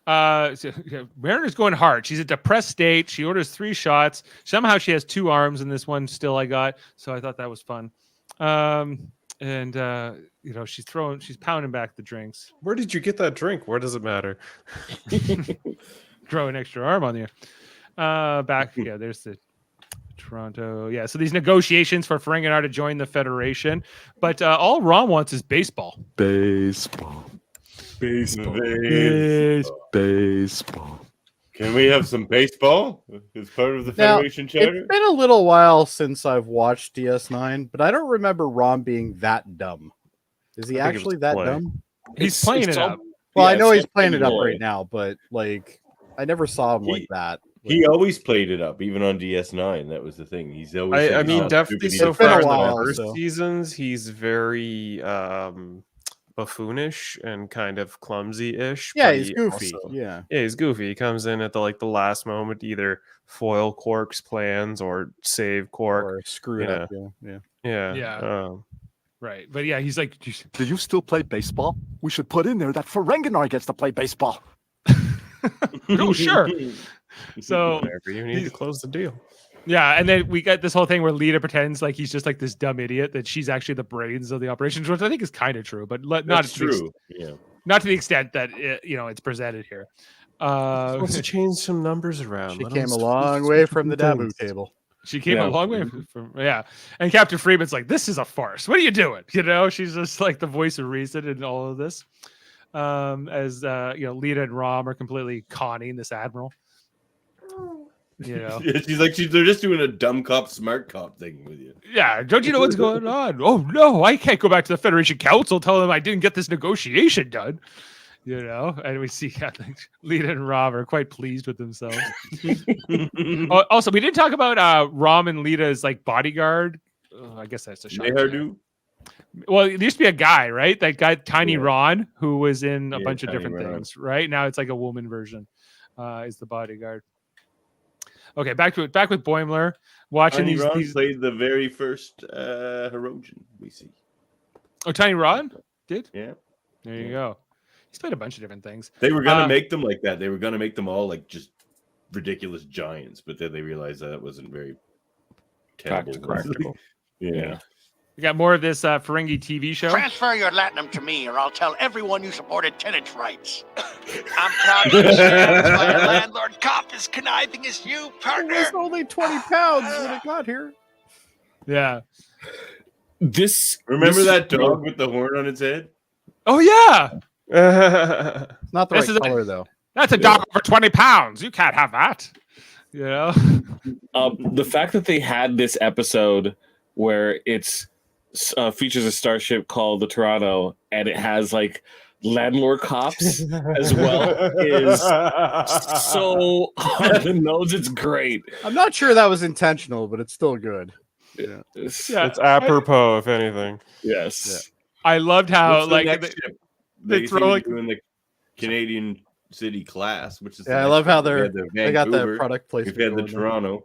Mariner's going hard. She's a depressed state. She orders 3 shots. Somehow she has 2 arms in this one still I got. So I thought that was fun. She's pounding back the drinks.
Where did you get that drink? Where does it matter?
Grow an extra arm on you. There's the Toronto. Yeah, so these negotiations for Ferenginar to join the Federation. But all Rom wants is baseball.
Baseball.
Can we have some baseball as part of the Federation charter?
It's been a little while since I've watched DS9, but I don't remember Rom being that dumb. Is he actually that dumb?
He's playing it up.
Well, I know he's playing it up right now, but I never saw him like that.
He always played it up, even on DS9. That was the thing. He's always.
I mean, definitely so far in the first seasons, he's very buffoonish and kind of clumsy-ish.
Yeah, he's goofy. Yeah,
he's goofy. He comes in at the last moment to either foil Quark's plans or save Quark
or screw it up.
Yeah.
Right, but yeah, he's like,
do you still play baseball? We should put in there that Ferenginar gets to play baseball.
Oh, sure. So
whenever you need to close the deal.
Yeah, and then we get this whole thing where Lita pretends like he's just like this dumb idiot, that she's actually the brains of the operations, which I think is kind of true, but not to the extent that it's presented here.
Let's change some numbers around.
She came a long way from the Dabu table.
She came a long way from and Captain Freeman's like, this is a farce. What are you doing? She's just like the voice of reason in all of this. As Lita and Rom are completely conning this admiral.
Yeah, they're just doing a dumb cop, smart cop thing with you.
Yeah, don't you know what's going on? Oh no, I can't go back to the Federation Council, tell them I didn't get this negotiation done. And we see Lita and Rom are quite pleased with themselves. Also, we didn't talk about Rom and Lita's bodyguard. I guess that's a shot. Well, there used to be a guy, right? That guy, Tiny Ron, who was in a bunch of different things, right? Now it's like a woman version, is the bodyguard. Okay, back with Boimler. Watching
Tiny Ron
these
played the very first Herosian we see.
Oh, Tiny Ron did?
Yeah.
There you go. He's played a bunch of different things.
They were gonna make them like that. They were gonna make them all just ridiculous giants, but then they realized that wasn't very
practical.
Yeah.
We got more of this Ferengi TV show.
Transfer your latinum to me, or I'll tell everyone you supported tenants' rights. I'm proud to share why a landlord cop as conniving as you, partner.
It was only 20 pounds when it got here.
Yeah.
Remember that dog with the horn on its head?
Oh yeah.
It's not the right color though.
That's a dog over 20 pounds. You can't have that.
The fact that they had this episode where it's features a starship called the Toronto, and it has like landlord cops as well, is so on the nose. It's great.
I'm not sure that was intentional, but it's still good.
Yeah,
It's apropos, if anything.
Yes.
I loved how
What's the
like
next ship?
they
They
throw,
seem to
like-
be doing the Canadian City class, which is the
Yeah, I
next
love how
one. We had
they got the
Vancouver,
product
We've
placement.
had the
going there.
Toronto.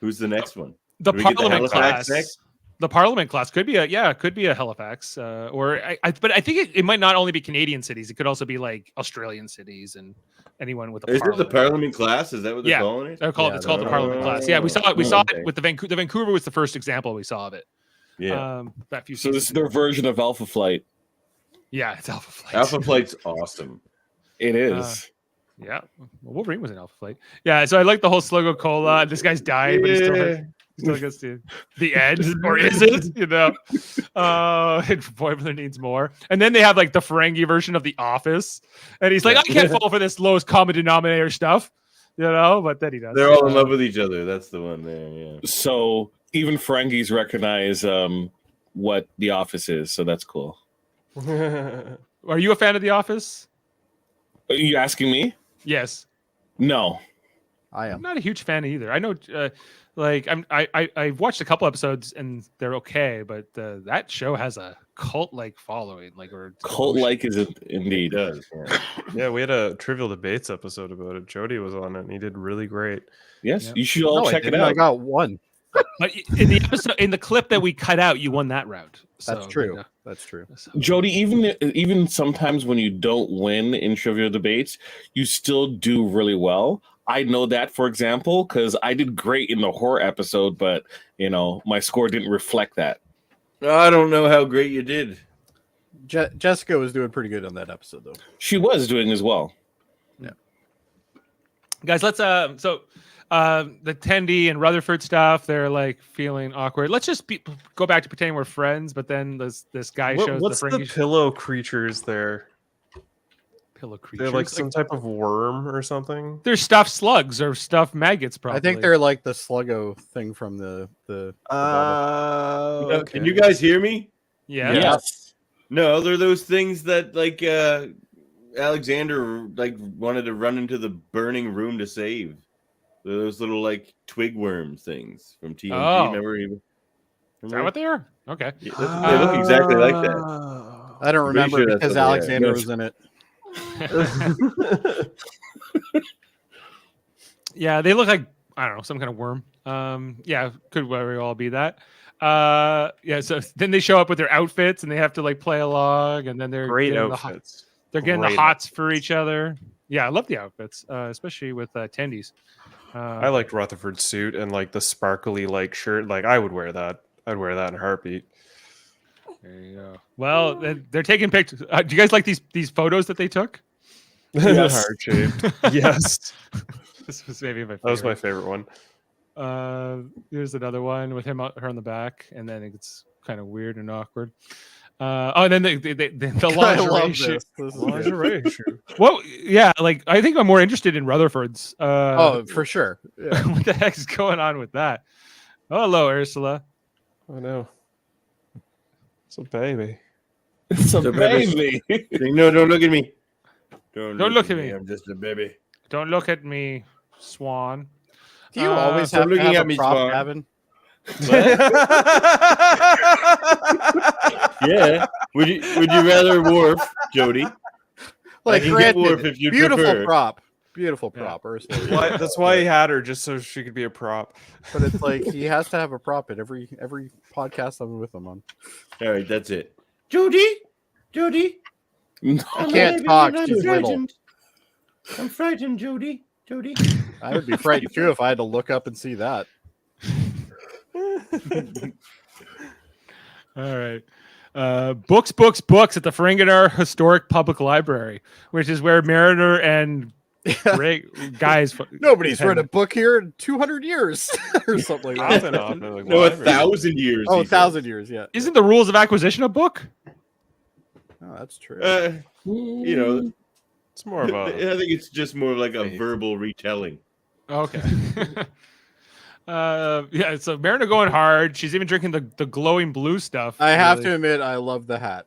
Who's the next one?
the
Do we get the
Parliament
Halifax
class.
next?
The Parliament class could be a Halifax, or but I think it might not only be Canadian cities. It could also be like Australian cities and anyone with a
Is it
Parliament.
the Parliament class? Is that what they're
Yeah.
calling it?
It's called the Parliament class. Yeah, we saw it. We saw
okay.
it with the Vancouver was the first example we saw of it.
Yeah.
That few
So this is
seasons
their
ago.
version of Alpha Flight.
Yeah, it's Alpha Flight.
Alpha Flight's awesome.
It is.
Yeah, well, Wolverine was an Alpha Flight. Yeah, so I like the whole Sluggo Cola. This guy's died, but he still gets to the edge, or is it? You know, Boimler needs more. And then they have like the Ferengi version of The Office, and he's like, I can't fall for this lowest common denominator stuff, you know. But then he does.
They're all in love with each other. That's the one there. Yeah.
So even Ferengis recognize what The Office is, so that's cool.
Are you a fan of The Office?
Are you asking me?
Yes.
No.
I
I'm
am.
not a huge fan either. I know, like I've watched a couple episodes and they're okay, but that show has a cult-like following, like or
Cult-like is it indeed.
It does. Yeah.
Yeah, we had a Trivial Debates episode about it. Jody was on it, and he did really great.
Yes,
Yeah.
you should all
No, I
check it
didn't.
out.
I got one.
But in the episode, in the clip that we cut out, you won that round.
That's
So,
true.
you know,
That's true.
so-
Jody, even sometimes when you don't win in Trivial Debates, you still do really well. I know that, for example, because I did great in the horror episode, but you know my score didn't reflect that.
I don't know how great you did.
Jessica was doing pretty good on that episode, though.
She was doing as well.
guys, let's the Tendy and Rutherford stuff, they're like feeling awkward. Let's just go back to pretending we're friends, but then this guy shows
What's
the
the
Ferengi
pillow creatures there?
pillow creatures.
They're like some type of worm or something.
They're stuffed slugs or stuffed maggots, probably.
I think they're like the Sluggo thing from the
Okay.
Can you guys hear me?
yeah.
Yes.
No, they're those things that like Alexander like wanted to run into the burning room to save. They're those little like twig worm things from TNG.
Oh.
Remember?
Is that what they are? Okay.
Yeah, they look exactly like that.
I don't
Pretty
remember
sure that's
because
what they are.
Alexander
Yes.
was in it.
Yeah, they look like, I don't know, some kind of worm. Yeah, could very well be that. Yeah, so then they show up with their outfits and they have to like play along, and then they're
Great
getting
outfits.
they're getting
Great
the hots for each other. Yeah, I love the outfits, especially with Tendies.
I liked Rutherford's suit and like the sparkly like shirt. Like I would wear that. I'd wear that in a heartbeat.
There you go. Well, they're taking pictures. Do you guys like these photos that they took?
The heart shaped. Yes,
This was maybe my favorite.
that was my favorite one.
Here's another one with her on the back, and then it gets kind of weird and awkward. And then the
I love
lingerie shoot.
this. This is
Lingerie
good.
shoe.
Well, yeah, like I think I'm more interested in Rutherford's.
Oh, for sure. Yeah.
What the heck is going on with that? Oh, hello, Ursula.
I know. It's a baby.
It's a
The baby.
baby.
No, don't look at me.
Don't look at me.
I'm just a baby.
Don't look at me, Swan.
Do you always
stop
have to
looking
have
at
a
me,
prop,
Spawn.
Gavin?
Yeah. Would you rather Worf, Jody?
Like,
can get Worf
granted,
if you
beautiful
prefer.
prop. Beautiful
Yeah.
prop, Ursula.
Why, that's why he had her, just so she could be a prop.
But it's like he has to have a prop at every podcast I'm with him on.
All right, that's it. Jody? Jody?
I can't talk. She's little.
I'm frightened, Jody. Jody?
I would be frightened too if I had to look up and see that.
All right. Books at the Ferenginar Historic Public Library, which is where Mariner and guys.
Nobody's read a book here in 200 years or something like that.
Often, like,
No,
library.
1,000 years.
Oh,
he
1,000 years, yeah.
Isn't the rules of acquisition a book?
Oh, that's true.
said. You know,
It's more of a.
I think it's just more like a verbal retelling.
Okay. Yeah, so Mariner going hard. She's even drinking the glowing blue stuff.
I have
really.
to admit, I love the hat.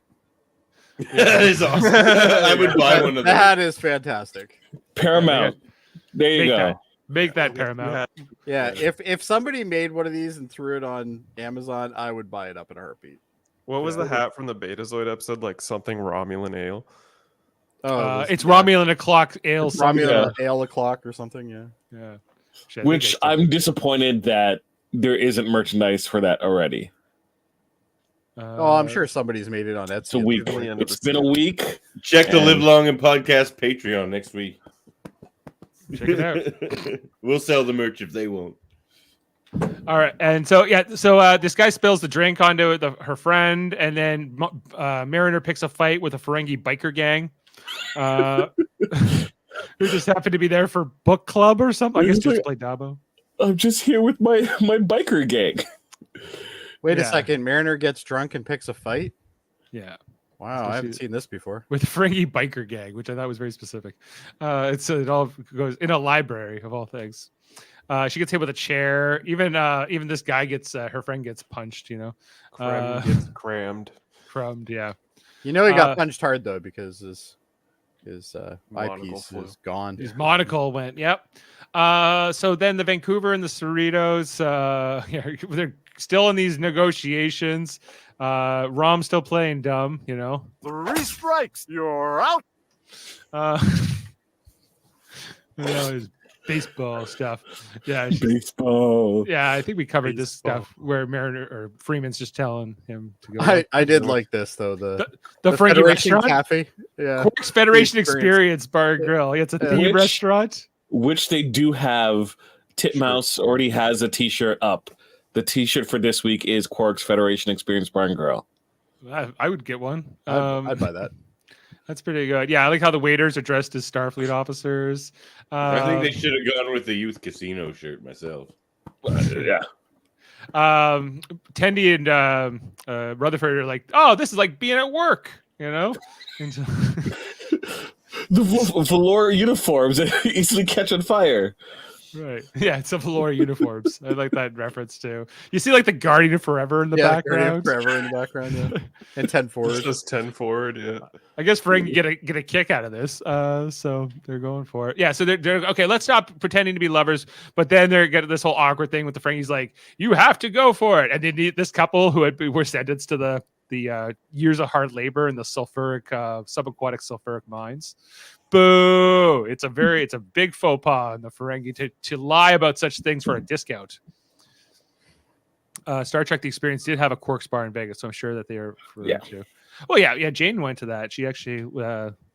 That is awesome. I would buy one of
The
those.
hat is fantastic.
Paramount. There you
Make
go.
that, make that Paramount.
Yeah, if somebody made one of these and threw it on Amazon, I would buy it up in a heartbeat.
What was the hat from the Betazoid episode? Like something Romulan ale.
It's Romulan o'clock ale.
Romulan ale o'clock or something. Yeah.
Yeah.
Which I'm disappointed that there isn't merchandise for that already.
Oh, I'm sure somebody's made it on Etsy.
It's a week. It's been a week.
Check the Live Long and Podcast Patreon next week.
Check it out.
We'll sell the merch if they won't.
All right, and so this guy spills the drink onto her friend, and then Mariner picks a fight with a Ferengi biker gang, who just happened to be there for book club or something. I guess just to play Dabo.
I'm just here with my biker gang.
Wait a second. Mariner gets drunk and picks a fight.
Yeah.
Wow, I haven't seen this before.
With the Ferengi biker gang, which I thought was very specific. It all goes in a library of all things. She gets hit with a chair. Even this guy gets her friend gets punched. You know,
Gets crammed.
Crumbed. Yeah.
You know he got punched hard though because his
Monocle
eyepiece
flew.
is gone.
His monocle went. Yep. So then the Vancouver and the Cerritos, they're still in these negotiations. Rom's still playing dumb. You know.
3 strikes. You're out.
His baseball stuff. Yeah.
Baseball.
Yeah, I think we covered this stuff where Mariner or Freeman's just telling him to go.
I did like this though. The
Ferengi
Federation
restaurant
Cafe. Yeah.
Quark's Federation Experience Bar and Grill. It's a theme restaurant.
Which they do have. Titmouse already has a T-shirt up. The T-shirt for this week is Quark's Federation Experience Bar and Grill.
I would get one.
I'd buy that.
That's pretty good. Yeah, I like how the waiters are dressed as Starfleet officers.
I think they should have gone with the youth casino shirt myself.
Yeah.
Tendi and Rutherford are like, oh, this is like being at work, you know?
The velour uniforms that easily catch on fire.
Right. Yeah, it's a velour uniforms. I like that reference too. You see like the Guardian of Forever in the background.
Forever in the background, yeah. And 10 forward.
Just 10 forward, yeah.
I guess Ferengi get a kick out of this. So they're going for it. Yeah, so they're okay, let's stop pretending to be lovers, but then they're getting this whole awkward thing with the Ferengis like, you have to go for it. And then this couple who were sentenced to the years of hard labor in the sulfuric subaquatic sulfuric mines. Boo! It's a big faux pas on the Ferengi to lie about such things for a discount. Star Trek: The Experience did have a Quark's bar in Vegas, so I'm sure that they are. Too. Well, yeah. Jane went to that. She actually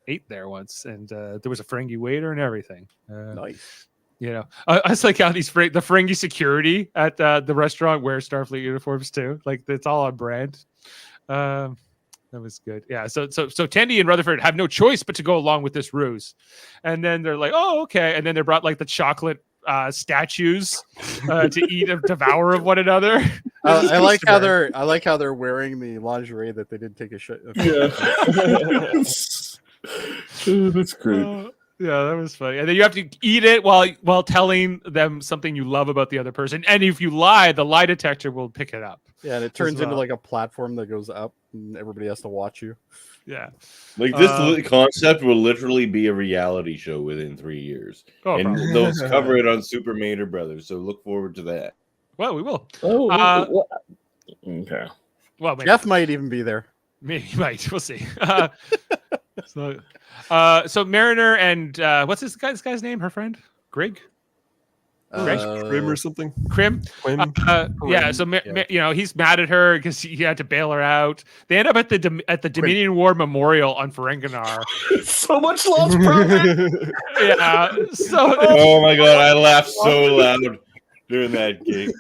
ate there once, and there was a Ferengi waiter and everything.
Nice.
You know, I just like how the Ferengi security at the restaurant wear Starfleet uniforms too. Like it's all on brand. That was good. Yeah. So Tendi and Rutherford have no choice but to go along with this ruse, and then they're like, "Oh, okay." And then they brought like the chocolate statues to eat and devour of one another.
I like how they're wearing the lingerie that they didn't take a shit.
Yeah. That's great.
Yeah, that was funny. And then you have to eat it while telling them something you love about the other person. And if you lie, the lie detector will pick it up.
Yeah, and it turns into like a platform that goes up, and everybody has to watch you.
Yeah,
like this concept will literally be a reality show within 3 years, and they'll cover it on Super Mater Brothers. So look forward to that.
Well, we will.
Okay.
Well, maybe.
Jeff might even be there.
Maybe he might. We'll see. So Mariner and what's this guy's name? Her friend, Greg.
Krim or something.
Krim. Yeah. So you know he's mad at her because he had to bail her out. They end up at the Dominion War Memorial on Ferenginar.
So much love, brother.
Yeah. So.
Oh my god! I laughed so loud during that game.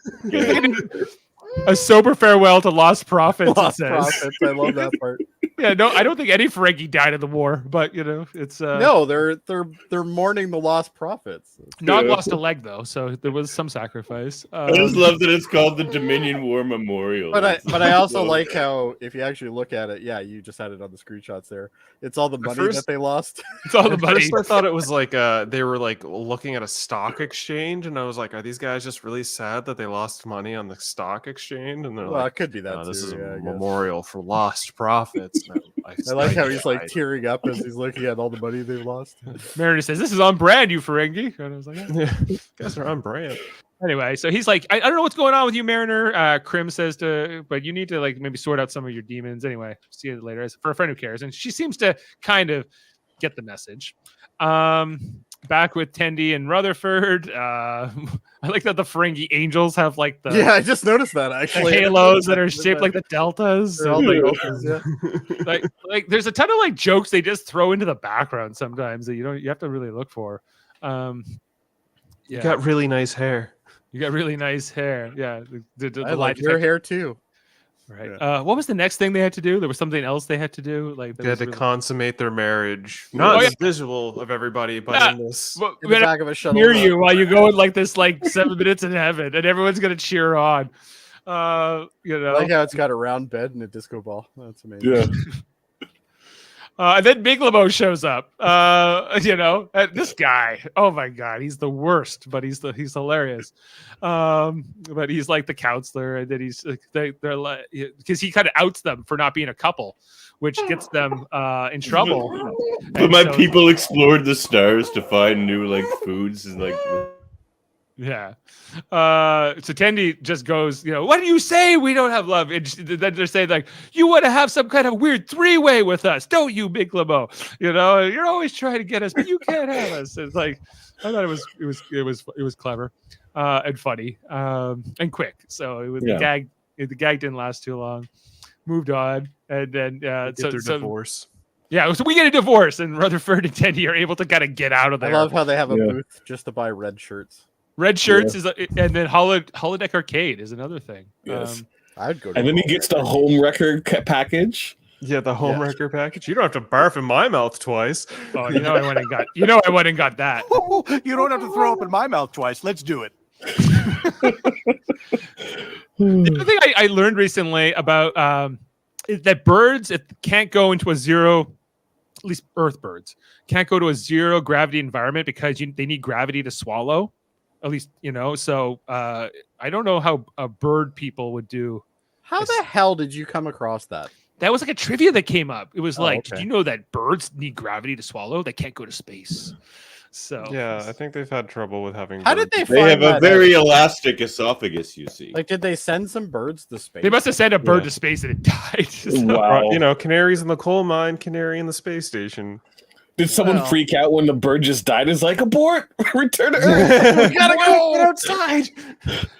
A sober farewell to Lost Profits.
Lost Profits. I love that part.
Yeah, no, I don't think any Ferengi died in the war, but it's
No, they're mourning the lost prophets.
Nog lost a leg though, so there was some sacrifice.
I just love that it's called the Dominion War Memorial.
But I also like how if you actually look at it, yeah, you just had it on the screenshots there. It's all the money that they lost.
It's all the
At
money.
first I thought it was like they were like looking at a stock exchange, and I was like, are these guys just really sad that they lost money on the stock exchange? And they're
Well,
like,
it could be that
this
too,
is
yeah, I
a
guess.
memorial for lost profits. And
I like how he's like tearing up as he's looking at all the money they've lost.
Mariner says, "This is on brand, you Ferengi." And I was like,
yeah, guys are on brand.
Anyway, so he's like, I don't know what's going on with you, Mariner. Krim says but you need to like maybe sort out some of your demons. Anyway, see you later. For a friend who cares, and she seems to kind of get the message. Back with Tendi and Rutherford. I like that the Ferengi angels have like the
Yeah, I just noticed that actually.
the halos that are shaped like the deltas.
They're all the deltas, yeah.
like there's a ton of like jokes they just throw into the background sometimes that you have to really look for.
You got really nice hair.
You got really nice hair. Yeah.
I like your hair too.
Right.
Yeah.
What was the next thing they had to do? There was something else they had to do. Like
They had to consummate their marriage.
Oh,
Not
yeah.
visual of everybody, but in this.
In the back of a shuttle.
Hear you while you go in like this, like 7 minutes in heaven, and everyone's gonna cheer on.
I like how it's got a round bed and a disco ball. That's amazing.
Yeah.
And then Big Lemo shows up. This guy. Oh my god, he's the worst, but he's hilarious. But he's like the counselor, and then they're like because he kind of outs them for not being a couple, which gets them in trouble.
But people explored the stars to find new like foods and like.
Yeah. So Tendi just goes, what do you say? We don't have love. And then they're saying like, you want to have some kind of weird 3-way with us, don't you, Big Lemo? You're always trying to get us, but you can't have us. It's like, I thought it was clever, and funny, and quick. So it was the gag didn't last too long. Moved on, and then
divorce.
Yeah, so we get a divorce, and Rutherford and Tendi are able to kind of get out of there.
I love how they have a booth just to buy red shirts.
Red shirts and then holodeck arcade is another thing.
Yes.
I'd go. To
And then he gets the home record package.
Yeah, the home record package. You don't have to barf in my mouth twice.
Oh, I went and got. I went and got that.
You don't have to throw up in my mouth twice. Let's do it.
The other thing I learned recently about is that birds can't go into a zero, at least Earth birds can't go to a zero gravity environment because they need gravity to swallow. At least, so I don't know how a bird people would do.
How the hell did you come across that?
That was like a trivia that came up. It was like,
okay.
Did you know that birds need gravity to swallow? They can't go to space. So
yeah, I think they've had trouble with having.
How did they
They
find
have a
that
very
out?
elastic esophagus, you see.
Like, did they send some birds to space?
they must have sent a bird to space and it died. So-
Wow.
Canaries in the coal mine, canary in the space station.
Did someone
Well.
freak out when the bird just died? It's like, abort! Return to Earth!
We gotta go
Get outside.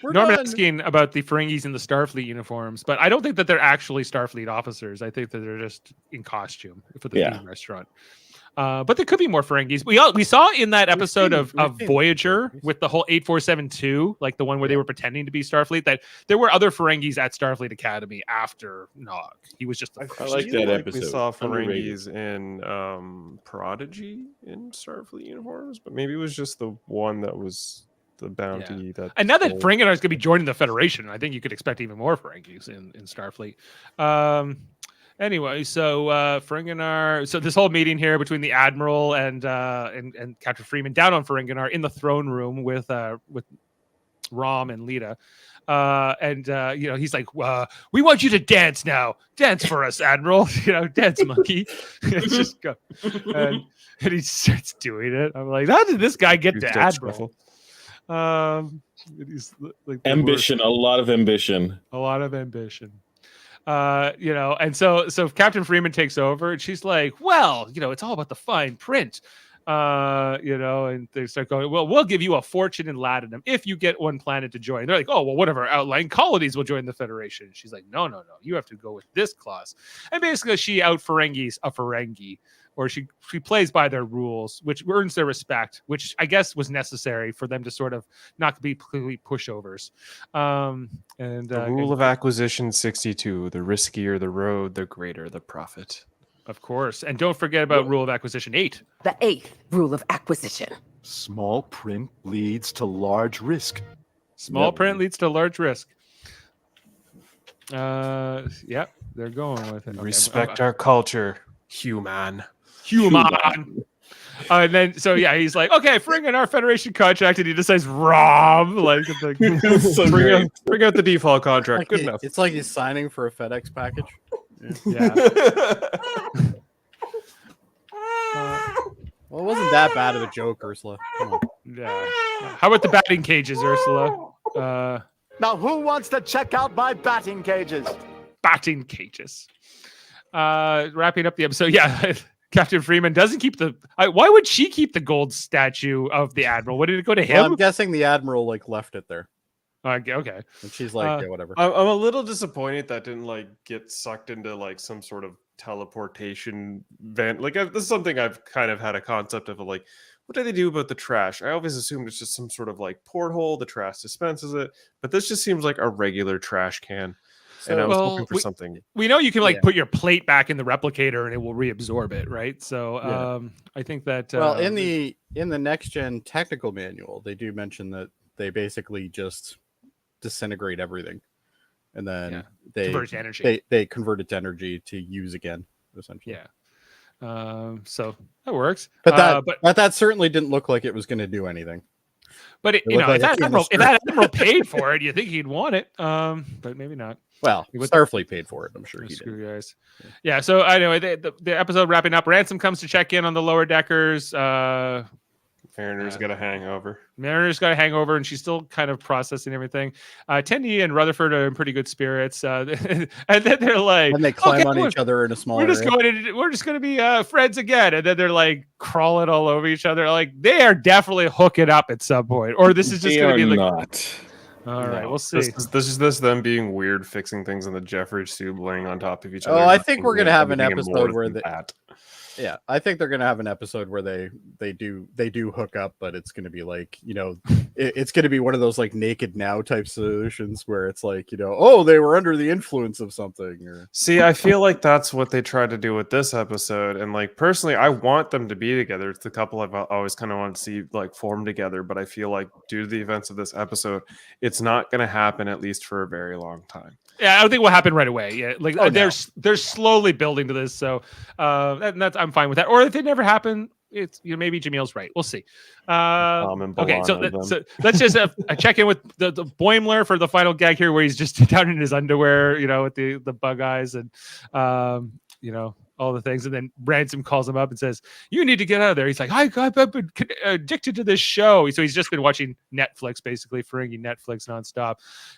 We're
Norman
done.
asking about the Ferengis in the Starfleet uniforms, but I don't think that they're actually Starfleet officers. I think that they're just in costume for the theme restaurant. But there could be more Ferengis. We saw in that episode of Voyager with the whole 8472, like the one where they were pretending to be Starfleet, that there were other Ferengis at Starfleet Academy after Nog. He was just the
I
first.
like that episode.
We saw
Underrated.
Ferengis in Prodigy in Starfleet uniforms, but maybe it was just the one that was the bounty that.
And now that
stole-
Ferenginar is going to be joining the Federation, I think you could expect even more Ferengis in Starfleet. Anyway, so Ferenginar. So this whole meeting here between the Admiral and Captain Freeman down on Ferenginar in the throne room with Rom and Lita. He's like, we want you to dance now. Dance for us, Admiral. Dance, monkey. Just go. And he starts doing it. I'm like, how did this guy get
You
to
start
Admiral? He's like the
Ambition,
worst.
a lot of ambition.
A lot of ambition. And so Captain Freeman takes over and she's like, well, it's all about the fine print. And they start going, well, we'll give you a fortune in Latinum if you get one planet to join. They're like, oh, well, one of our outlying colonies will join the Federation. She's like, no, you have to go with this clause. And basically she out Ferengis a Ferengi or she plays by their rules, which earns their respect, which I guess was necessary for them to sort of not be completely pushovers.
The rule of acquisition 62: the riskier the road, the greater the profit.
Of course, and don't forget about rule of acquisition 8.
The 8th rule of acquisition.
Small print leads to large risk.
Small print leads to large risk. Yep, they're going with it.
Respect our culture, human.
And then, so yeah, he's like, okay, Ferenginar Federation contract, and he decides Rom, like
bring out the default contract.
Like
Good enough.
It's like he's signing for a FedEx package.
Yeah.
Well, it wasn't that bad of a joke, Ursula. Come on.
Yeah. How about the batting cages, Ursula?
Now, who wants to check out my batting cages?
Batting cages. Wrapping up the episode. Yeah. Captain Freeman doesn't keep the. Why would she keep the gold statue of the admiral? What did it go to him?
Well, I'm guessing the admiral like left it there,
Okay.
and she's like, yeah, whatever.
I'm a little disappointed that didn't like get sucked into like some sort of teleportation vent. Like this is something I've kind of had a concept of like, what do they do about the trash? I always assumed it's just some sort of like porthole. The trash dispenses it, but this just seems like a regular trash can. And I was hoping for something.
We know you can like put your plate back in the replicator and it will reabsorb it, right? So I think that
well, in the next gen technical manual, they do mention that they basically just disintegrate everything, and then they
convert to energy.
They convert it to energy to use again, essentially.
Yeah. So that works.
But that certainly didn't look like it was going to do anything.
But if that admiral paid for it, you think he'd want it. But maybe not.
Well, Starfleet paid for it. I'm sure he did.
Guys. Yeah. So anyway, the episode wrapping up. Ransom comes to check in on the lower deckers.
Mariner's got a hangover.
Mariner's got a hangover, and she's still kind of processing everything. Tendi and Rutherford are in pretty good spirits, and then they're like,
and they climb on each other in a small.
We're just going to be friends again, and then they're like crawling all over each other. Like they are definitely hooking up at some point, or this is just going to be like
not.
All right, we'll see.
This is them being weird, fixing things in the Jeffridge tube, laying on top of each other.
Oh, I think we're gonna have an episode where
Yeah,
I think they're gonna have an episode where they do hook up, but it's gonna be like, it's gonna be one of those like Naked Now type solutions where it's like, oh, they were under the influence of something. Or
see, I feel like that's what they tried to do with this episode, and like personally, I want them to be together. It's the couple I've always kind of wanted to see like form together, but I feel like due to the events of this episode, it's not going to happen at least for a very long time.
Yeah, I don't think it will happen right away. Yeah, like they're slowly building to this, so that's I'm fine with that. Or if it never happened, it's maybe Jaemeel's right. We'll see. Okay, so let's just check in with the Boimler for the final gag here, where he's just down in his underwear, with the bug eyes and all the things, and then Ransom calls him up and says, "You need to get out of there." He's like, "I've been addicted to this show." So he's just been watching Netflix, basically Ferengi Netflix nonstop.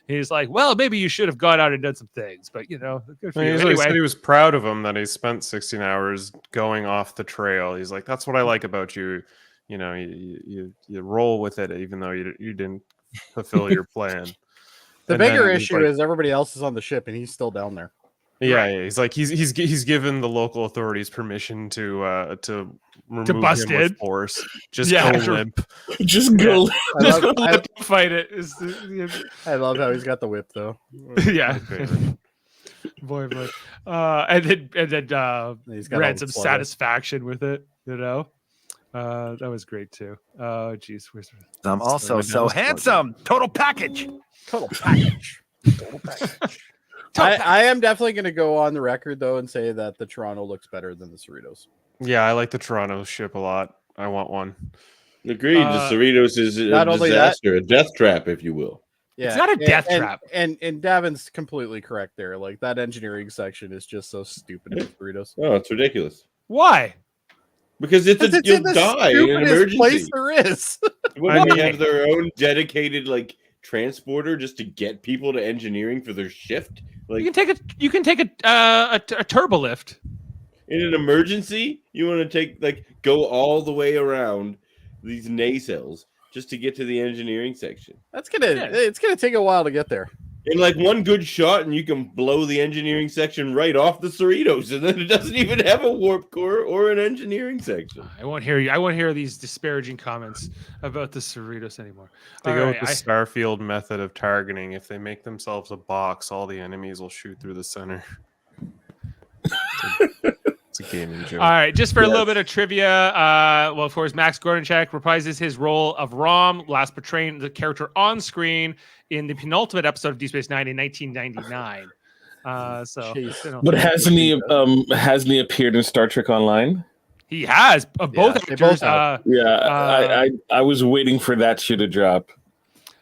He's like, "Well, maybe you should have gone out and done some things, but good for you."
Anyway, he said he was proud of him that he spent 16 hours going off the trail. He's like, "That's what I like about you. You roll with it, even though you didn't fulfill your plan."
The bigger issue is everybody else is on the ship and he's still down there.
Yeah, he's like he's given the local authorities permission to remove
bust
him
it
with force. Just go limp.
Just go.
Fight it.
I love how he's got the whip though.
Yeah. boy. And then he's got Ransom's satisfaction with it. That was great too. Oh, geez.
I'm also so handsome. Total package.
I am definitely going to go on the record though and say that the Toronto looks better than the Cerritos.
Yeah, I like the Toronto ship a lot. I want one.
Agreed. The Cerritos is a disaster, a death trap, if you will.
Yeah,
it's not a death trap.
And Davan's completely correct there. Like that engineering section is just so stupid with Cerritos.
Oh, it's ridiculous.
Why?
Because you'll die in an emergency.
Place there is.
They have their own dedicated transporter just to get people to engineering for their shift.
You can take a turbo lift.
In an emergency, you want to go all the way around these nacelles just to get to the engineering section.
It's gonna take a while to get there.
in like one good shot, and you can blow the engineering section right off the Cerritos, and then it doesn't even have a warp core or an engineering section.
I won't hear you. I won't hear these disparaging comments about the Cerritos anymore.
They
All
go
right,
with the Starfield method of targeting. If they make themselves a box, all the enemies will shoot through the center. It's a gaming joke.
All right, just for a little bit of trivia, well, of course, Max Gordenchak reprises his role of Rom, last portraying the character on screen in the penultimate episode of Deep Space Nine in 1999.
But hasn't he appeared in Star Trek Online?
He has both actors.
I was waiting for that shit to drop.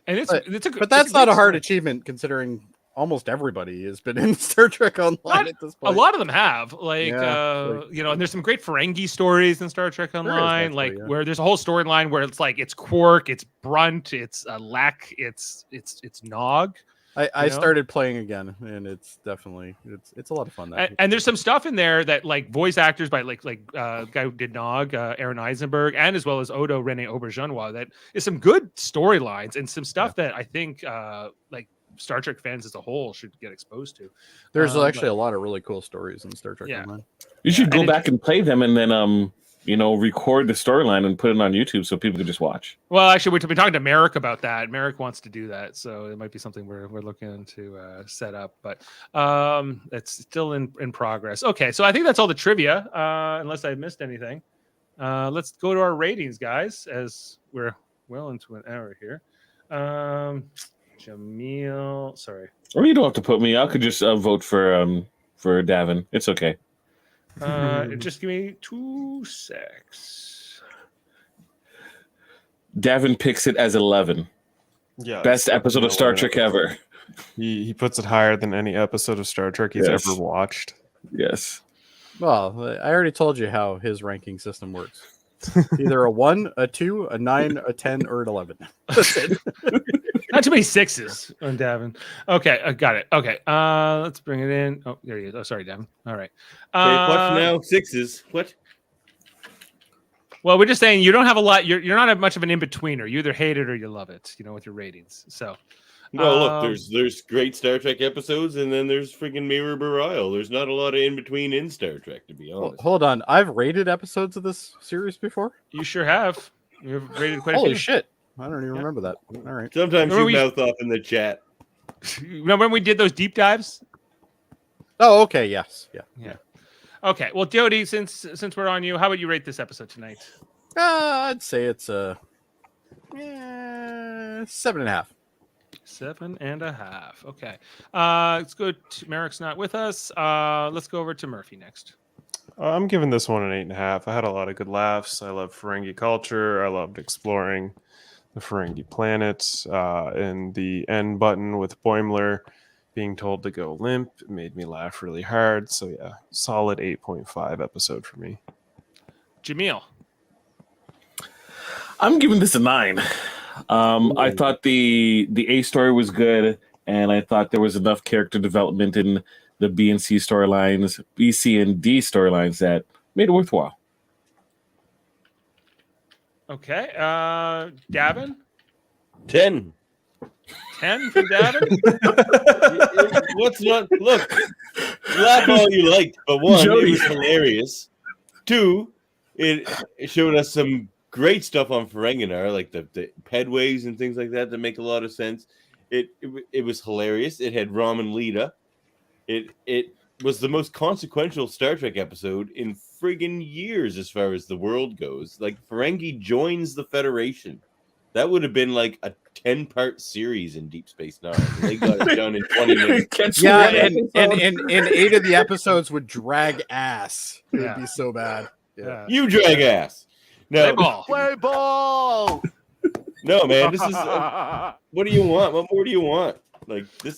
And
but that's not a hard achievement considering almost everybody has been in Star Trek Online at this point.
A lot of them have, and there's some great Ferengi stories in Star Trek Online, where there's a whole storyline where it's like it's Quark, it's Brunt, it's Lek, it's Nog.
I started playing again, and it's definitely it's a lot of fun.
And there's some stuff in there that like voice actors by guy who did Nog, Aaron Eisenberg, and as well as Odo Rene Auberjonois. That is some good storylines and some stuff that I think Star Trek fans as a whole should get exposed to.
There's actually a lot of really cool stories in Star Trek Online.
You should go back and play them, and then record the storyline and put it on YouTube so people can just watch.
Well, actually, we've been talking to Merrick about that. Merrick wants to do that, so it might be something we're looking to set up. But it's still in progress. Okay, so I think that's all the trivia, unless I missed anything. Let's go to our ratings, guys, as we're well into an hour here. Jaemeel, sorry.
Or you don't have to put me. I could just vote for Davan. It's okay.
Just give me 2 secs.
Davan picks it as 11.
Yeah,
best episode of Star Trek ever.
He puts it higher than any episode of Star Trek he's ever watched.
Yes.
Well, I already told you how his ranking system works. Either a 1, a 2, a 9, a 10, or an 11. That's it.
Not too many 6s on Davan. Okay, I got it. Okay, let's bring it in. Oh, there he is. Oh, sorry, Davan. All right.
Okay, what now? 6s. What?
Well, we're just saying you don't have a lot. You're not much of an in-betweener. You either hate it or you love it, with your ratings. So,
no, look, there's great Star Trek episodes, and then there's freaking Mirror Burial. There's not a lot of in-between in Star Trek, to be honest.
Well, hold on. I've rated episodes of this series before?
You sure have. You've rated quite a few.
Holy shit. I don't even remember that. All right.
Sometimes you mouth off in the chat.
Remember when we did those deep dives?
Oh, okay. Yes. Yeah.
Okay. Well, Jody, since we're on you, how would you rate this episode tonight?
I'd say it's a 7.5.
7.5. Okay. Let's go to Merrick's not with us. Let's go over to Murphy next.
I'm giving this one an 8.5. I had a lot of good laughs. I love Ferengi culture. I loved exploring the Ferengi planets, and the end button with Boimler being told to go limp. It made me laugh really hard. So yeah, solid 8.5 episode for me.
Jaemeel.
I'm giving this a 9. I thought the A story was good, and I thought there was enough character development in the B and C storylines, B, C, and D storylines that made it worthwhile.
Okay. Davan?
10.
10 for Davan?
What's not? Look, laugh all you liked, but 1,
Jody.
It was hilarious. 2, it showed us some great stuff on Ferenginar, like the pedways and things like that make a lot of sense. It was hilarious. It had Rom and Lita. It was the most consequential Star Trek episode in friggin' years as far as the world goes. Like, Ferengi joins the Federation. That would have been like a 10-part series in Deep Space Nine. They got it done in 20 minutes.
Yeah, and 8 of the episodes would drag ass. It would be so bad. Yeah.
You drag ass. No,
Play ball.
No, man. This is what do you want? What more do you want? Like, this is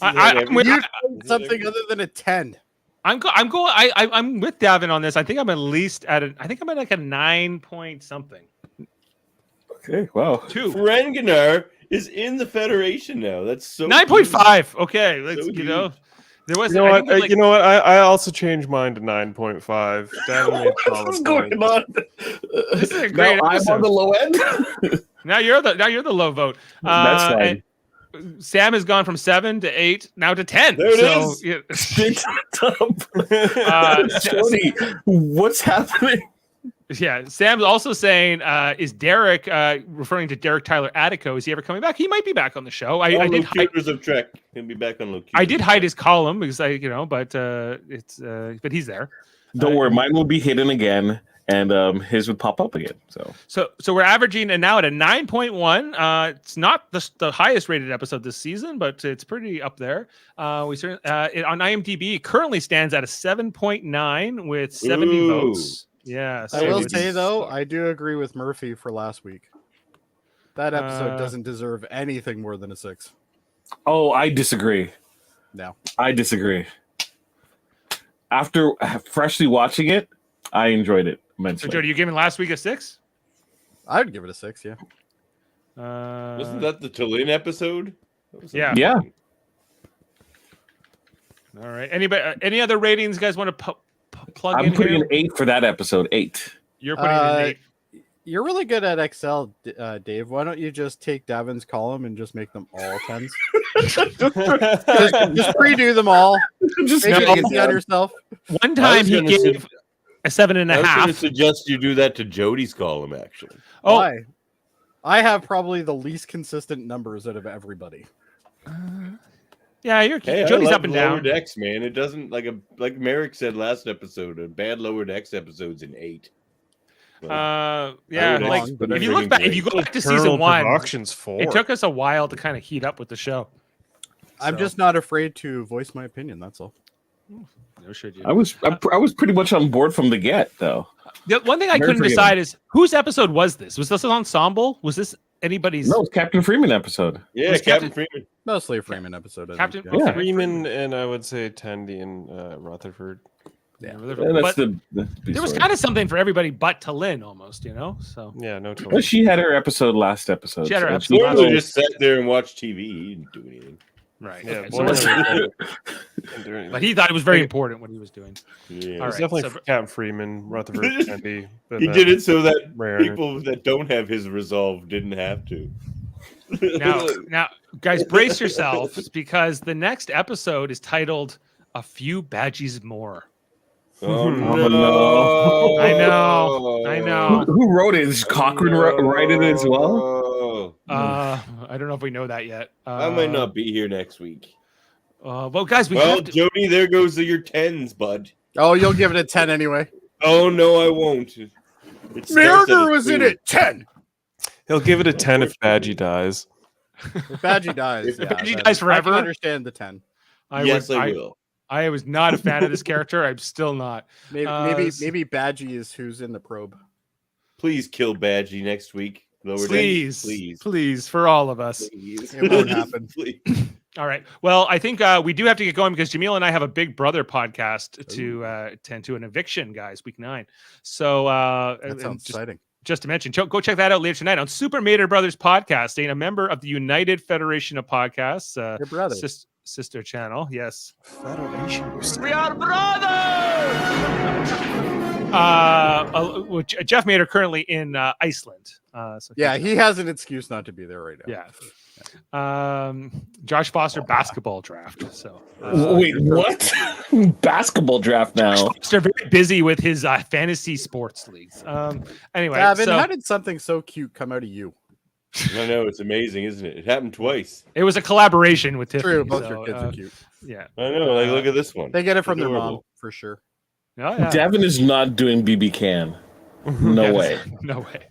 something other than a 10.
I'm with Davan on this. I think I'm at least at like a 9 point something.
Okay, wow.
2.
Ferenginar is in the Federation now. That's so
9.5. Okay, let's
so
there was.
You know what? I also changed mine to 9.5.
What's going on?
This is a great
I'm on the low end.
Now you're the low vote.
That's fine.
Sam has gone from 7 to 8, now to 10.
There it is.
Jody, what's happening?
Yeah, Sam's also saying, is Derek, referring to Derek Tyler Attico, is he ever coming back? He might be back on the show. I did
Locutors of Trek. He'll be back on Locutors.
I did hide his column because but but he's there.
Don't worry, mine will be hidden again, and his would pop up again.
So we're averaging now at a 9.1. It's not the highest rated episode this season, but it's pretty up there. We certainly on IMDb it currently stands at a 7.9 with 70 votes. Yeah,
I will say though, I do agree with Murphy for last week. That episode doesn't deserve anything more than a 6.
Oh, I disagree.
No,
I disagree. After freshly watching it, I enjoyed it immensely.
So, Jody, you giving last week a 6?
I would give it a 6. Yeah.
Wasn't that the Tulin episode?
Yeah.
Yeah.
All right. Any other ratings you guys want to plug in?
I'm putting
here?
an 8 for that episode. 8.
You're putting an 8.
You're really good at Excel, Dave. Why don't you just take Davin's column and just make them all 10s? just redo them all. Just make it easy on yourself.
One time he gave a 7.5.
I was going to suggest you do that to Jody's column, actually.
Oh,
why? I have probably the least consistent numbers out of everybody.
Yeah, Jody's up and
lower
down.
decks, man. It doesn't like Merrick said last episode. A bad lower decks episode's an 8.
Yeah,
but
if you look back, if you go back to season 1,
Production's 4.
it took us a while to kind of heat up with the show.
I'm just not afraid to voice my opinion. That's all.
No, should you?
I was pretty much on board from the get, though.
The one thing I couldn't decide is whose episode was this? Was this an ensemble? Was this anybody's?
No, it's Captain Freeman episode.
Yeah, it's Captain Freeman.
Mostly a Freeman episode.
Captain
Yeah.
Freeman and I would say Tandy and Rutherford.
Yeah,
But
there was kind of something for everybody but Tulin almost, So
Yeah, no
But she had her episode last episode.
She had her
so
episode last
Boiler just sat there and watched TV. He didn't do anything.
Right.
Yeah,
Okay,
Boiler
so
didn't do anything.
but he thought it was very important what he was doing.
Yeah.
All
It's
right,
definitely
so-
Captain Freeman, Rutherford, Tandy.
He did it so that
Mariner.
people that don't have his resolve didn't have to.
Now, guys, brace yourselves because the next episode is titled "A Few Badgies More."
Oh
no!
I know.
Who wrote it? Is Cochran write it as well?
I don't know if we know that yet.
I might not be here next week.
Well, guys, we have to...
Jody, there goes your 10s, bud.
Oh, you'll give it a 10 anyway.
Oh no, I won't.
Mariner was in it 10.
He'll give it a 10 if Badgie dies.
If Badgie dies,
If
yeah,
Badgie
then
dies forever?
I can understand the 10.
I will.
I was not a fan of this character. I'm still not.
Maybe Badgie is who's in the probe.
Please kill Badgie next week.
Please, for all of us.
Please.
It won't happen.
Please.
All right. Well, I think we do have to get going because Jaemeel and I have a Big Brother podcast to attend to, an eviction, guys, week 9. So
That sounds exciting.
Just to mention, go check that out later tonight on Super Mater Brothers Podcasting, a member of the United Federation of Podcasts,
Your brother.
sister channel. Yes.
Federation.
We are brothers!
Jeff Mater currently in Iceland. So
Yeah, he has an excuse not to be there right now.
Yeah. Josh Foster basketball draft. So
Wait, what? Basketball draft now?
they're very busy with his fantasy sports leagues. Anyway,
Davin,
so
how did something so cute come out of you?
I know, it's amazing, isn't it? It happened twice.
it was a collaboration with Tiffany.
True, both
so,
your kids are cute.
Yeah.
I know. Like, look at this one.
They get it from their mom
Adorable.
for sure.
Oh, yeah.
Davin is not doing BB Can. No way.
No way.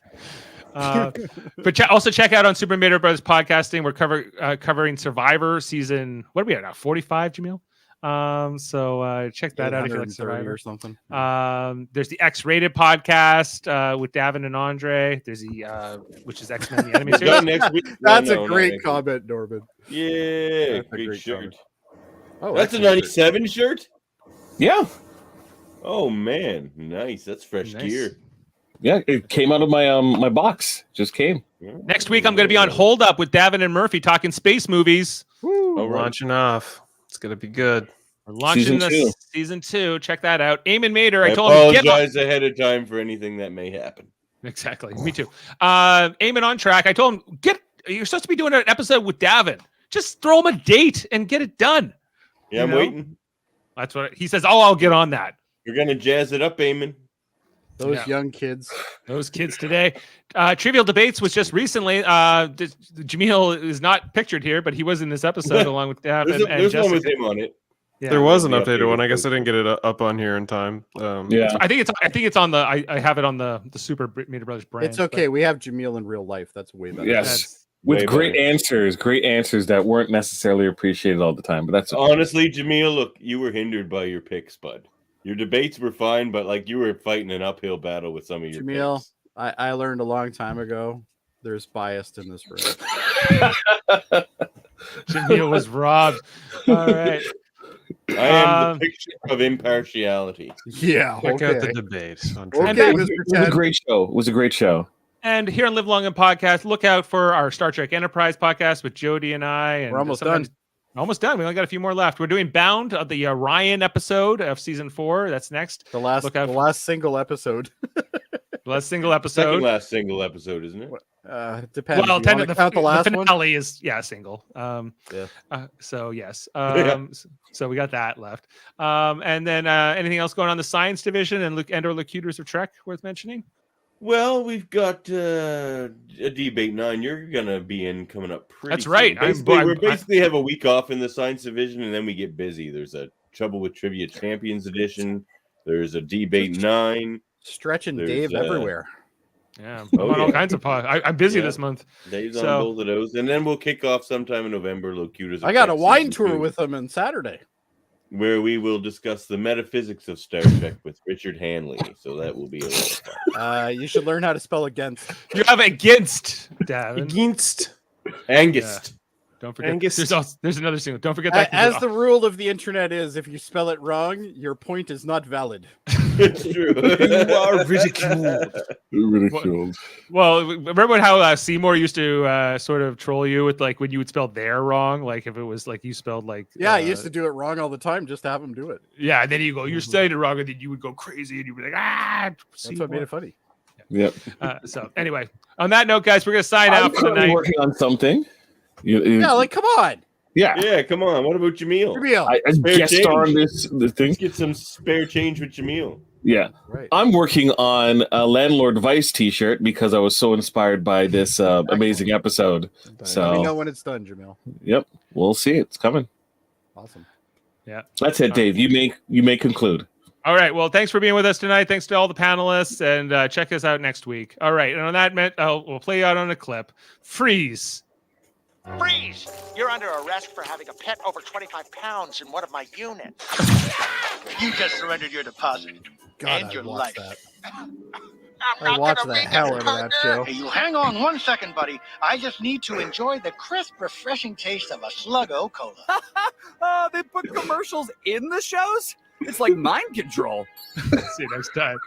But also check out on Super Mater Brothers Podcasting. We're covering Survivor season. What are we at now? 45, Jaemeel? So check that out if you like
130
Survivor
or something.
There's the X-Rated podcast with Davan and Andre. There's the which is X-Men the Enemy
Done
Series.
next week.
That's
No,
a
not
great
next
comment, Norman.
week. Yeah,
That's a
great
great
shirt.
comment. Oh,
That's a
excellent.
97 shirt?
Yeah.
Oh, man. Nice. That's fresh
Nice.
gear.
Yeah, it came out of my my box. Just came.
Next week, I'm going to be on Hold Up with Davan and Murphy talking space movies.
All right.
Launching off. It's going to be good.
We're launching season 2. Check that out. Eamon Mater, I
I
told him get on.
apologize ahead of time for anything that may happen.
Exactly. Me too. Eamon on track. I told him you're supposed to be doing an episode with Davan. Just throw him a date and get it done.
Yeah, I'm waiting.
That's what he says. Oh, I'll get on that.
You're gonna jazz it up, Eamon.
Those young kids.
Those kids today. Trivial Debates was just recently. Jaemeel is not pictured here, but he was in this episode along with Davan and
there's
Jessica.
one with him on it.
Yeah.
There was an updated one. I guess I didn't get it up on here in time.
I think it's on the. I have it on the Super Meter Brothers brand.
It's okay. We have Jaemeel in real life. That's way better.
Yes. With great answers that weren't necessarily appreciated all the time, but that's okay.
Honestly, Jaemeel, look, you were hindered by your picks, bud. Your debates were fine, but like you were fighting an uphill battle with some of your
Jaemeel,
picks.
I learned a long time ago. There's bias in this room.
Jaemeel was robbed. All right.
I am the picture of impartiality.
Yeah.
Check out the debate.
It was a great show. It was a great show.
And here on Live Long and Podcast, look out for our Star Trek Enterprise podcast with Jody and I. And
we're almost done.
Almost done. We only got a few more left. We're doing Bound, the Ryan episode of season 4. That's next.
The last single episode.
The last single episode.
Second last single episode, isn't it?
Depends.
Well,
count the last
the
one?
finale is single. So yes. So we got that left. And then anything else going on the science division and and/or locutors of Trek worth mentioning?
Well, we've got a debate 9. You're gonna be in coming up pretty.
That's right.
We basically have a week off in the science division, and then we get busy. There's a Trouble with Trivia Champions edition. There's a debate 9.
Stretching Dave everywhere.
Yeah, I'm on all kinds of I'm busy this month.
Dave's on both of those, and then we'll kick off sometime in November. Locutors.
I got a wine tour with them on Saturday,
where we will discuss the metaphysics of Star Trek with Richard Hanley. So that will be a lot of fun.
You should learn how to spell against.
You have against, Davan.
Against.
Angst.
Don't forget. There's another single. Don't forget that.
As the rule of the internet is, if you spell it wrong, your point is not valid.
It's true.
You are ridiculed.
Ridiculed.
Well, remember how Seymour used to sort of troll you with like when you would spell "there" wrong, like if it was like you spelled like.
Yeah, I used to do it wrong all the time just to have him do it.
Yeah, and then you go, you're saying it wrong, and then you would go crazy, and you'd be like,
That's what made it funny.
Yep.
So anyway, on that note, guys, we're gonna sign out for tonight.
Working on something.
Yeah, like come on.
Yeah, come on. What about Jaemeel?
I guest on this thing.
Let's get some spare change with Jaemeel.
Yeah,
right.
I'm working on a Landlord Vice T-shirt because I was so inspired by this amazing episode. So
let me know when it's done, Jaemeel.
Yep, we'll see. It's coming.
Awesome.
Yeah,
that's it, Dave. You may conclude.
All right. Well, thanks for being with us tonight. Thanks to all the panelists, and check us out next week. All right. And on that, we'll play out on a clip. Freeze.
Freeze! You're under arrest for having a pet over 25 pounds in one of my units. You just surrendered your deposit and your life.
I watched the hell out of that show.
Hey, you hang on 1 second, buddy. I just need to enjoy the crisp, refreshing taste of a Sluggo Cola.
They put commercials in the shows? It's like mind control.
See you next time.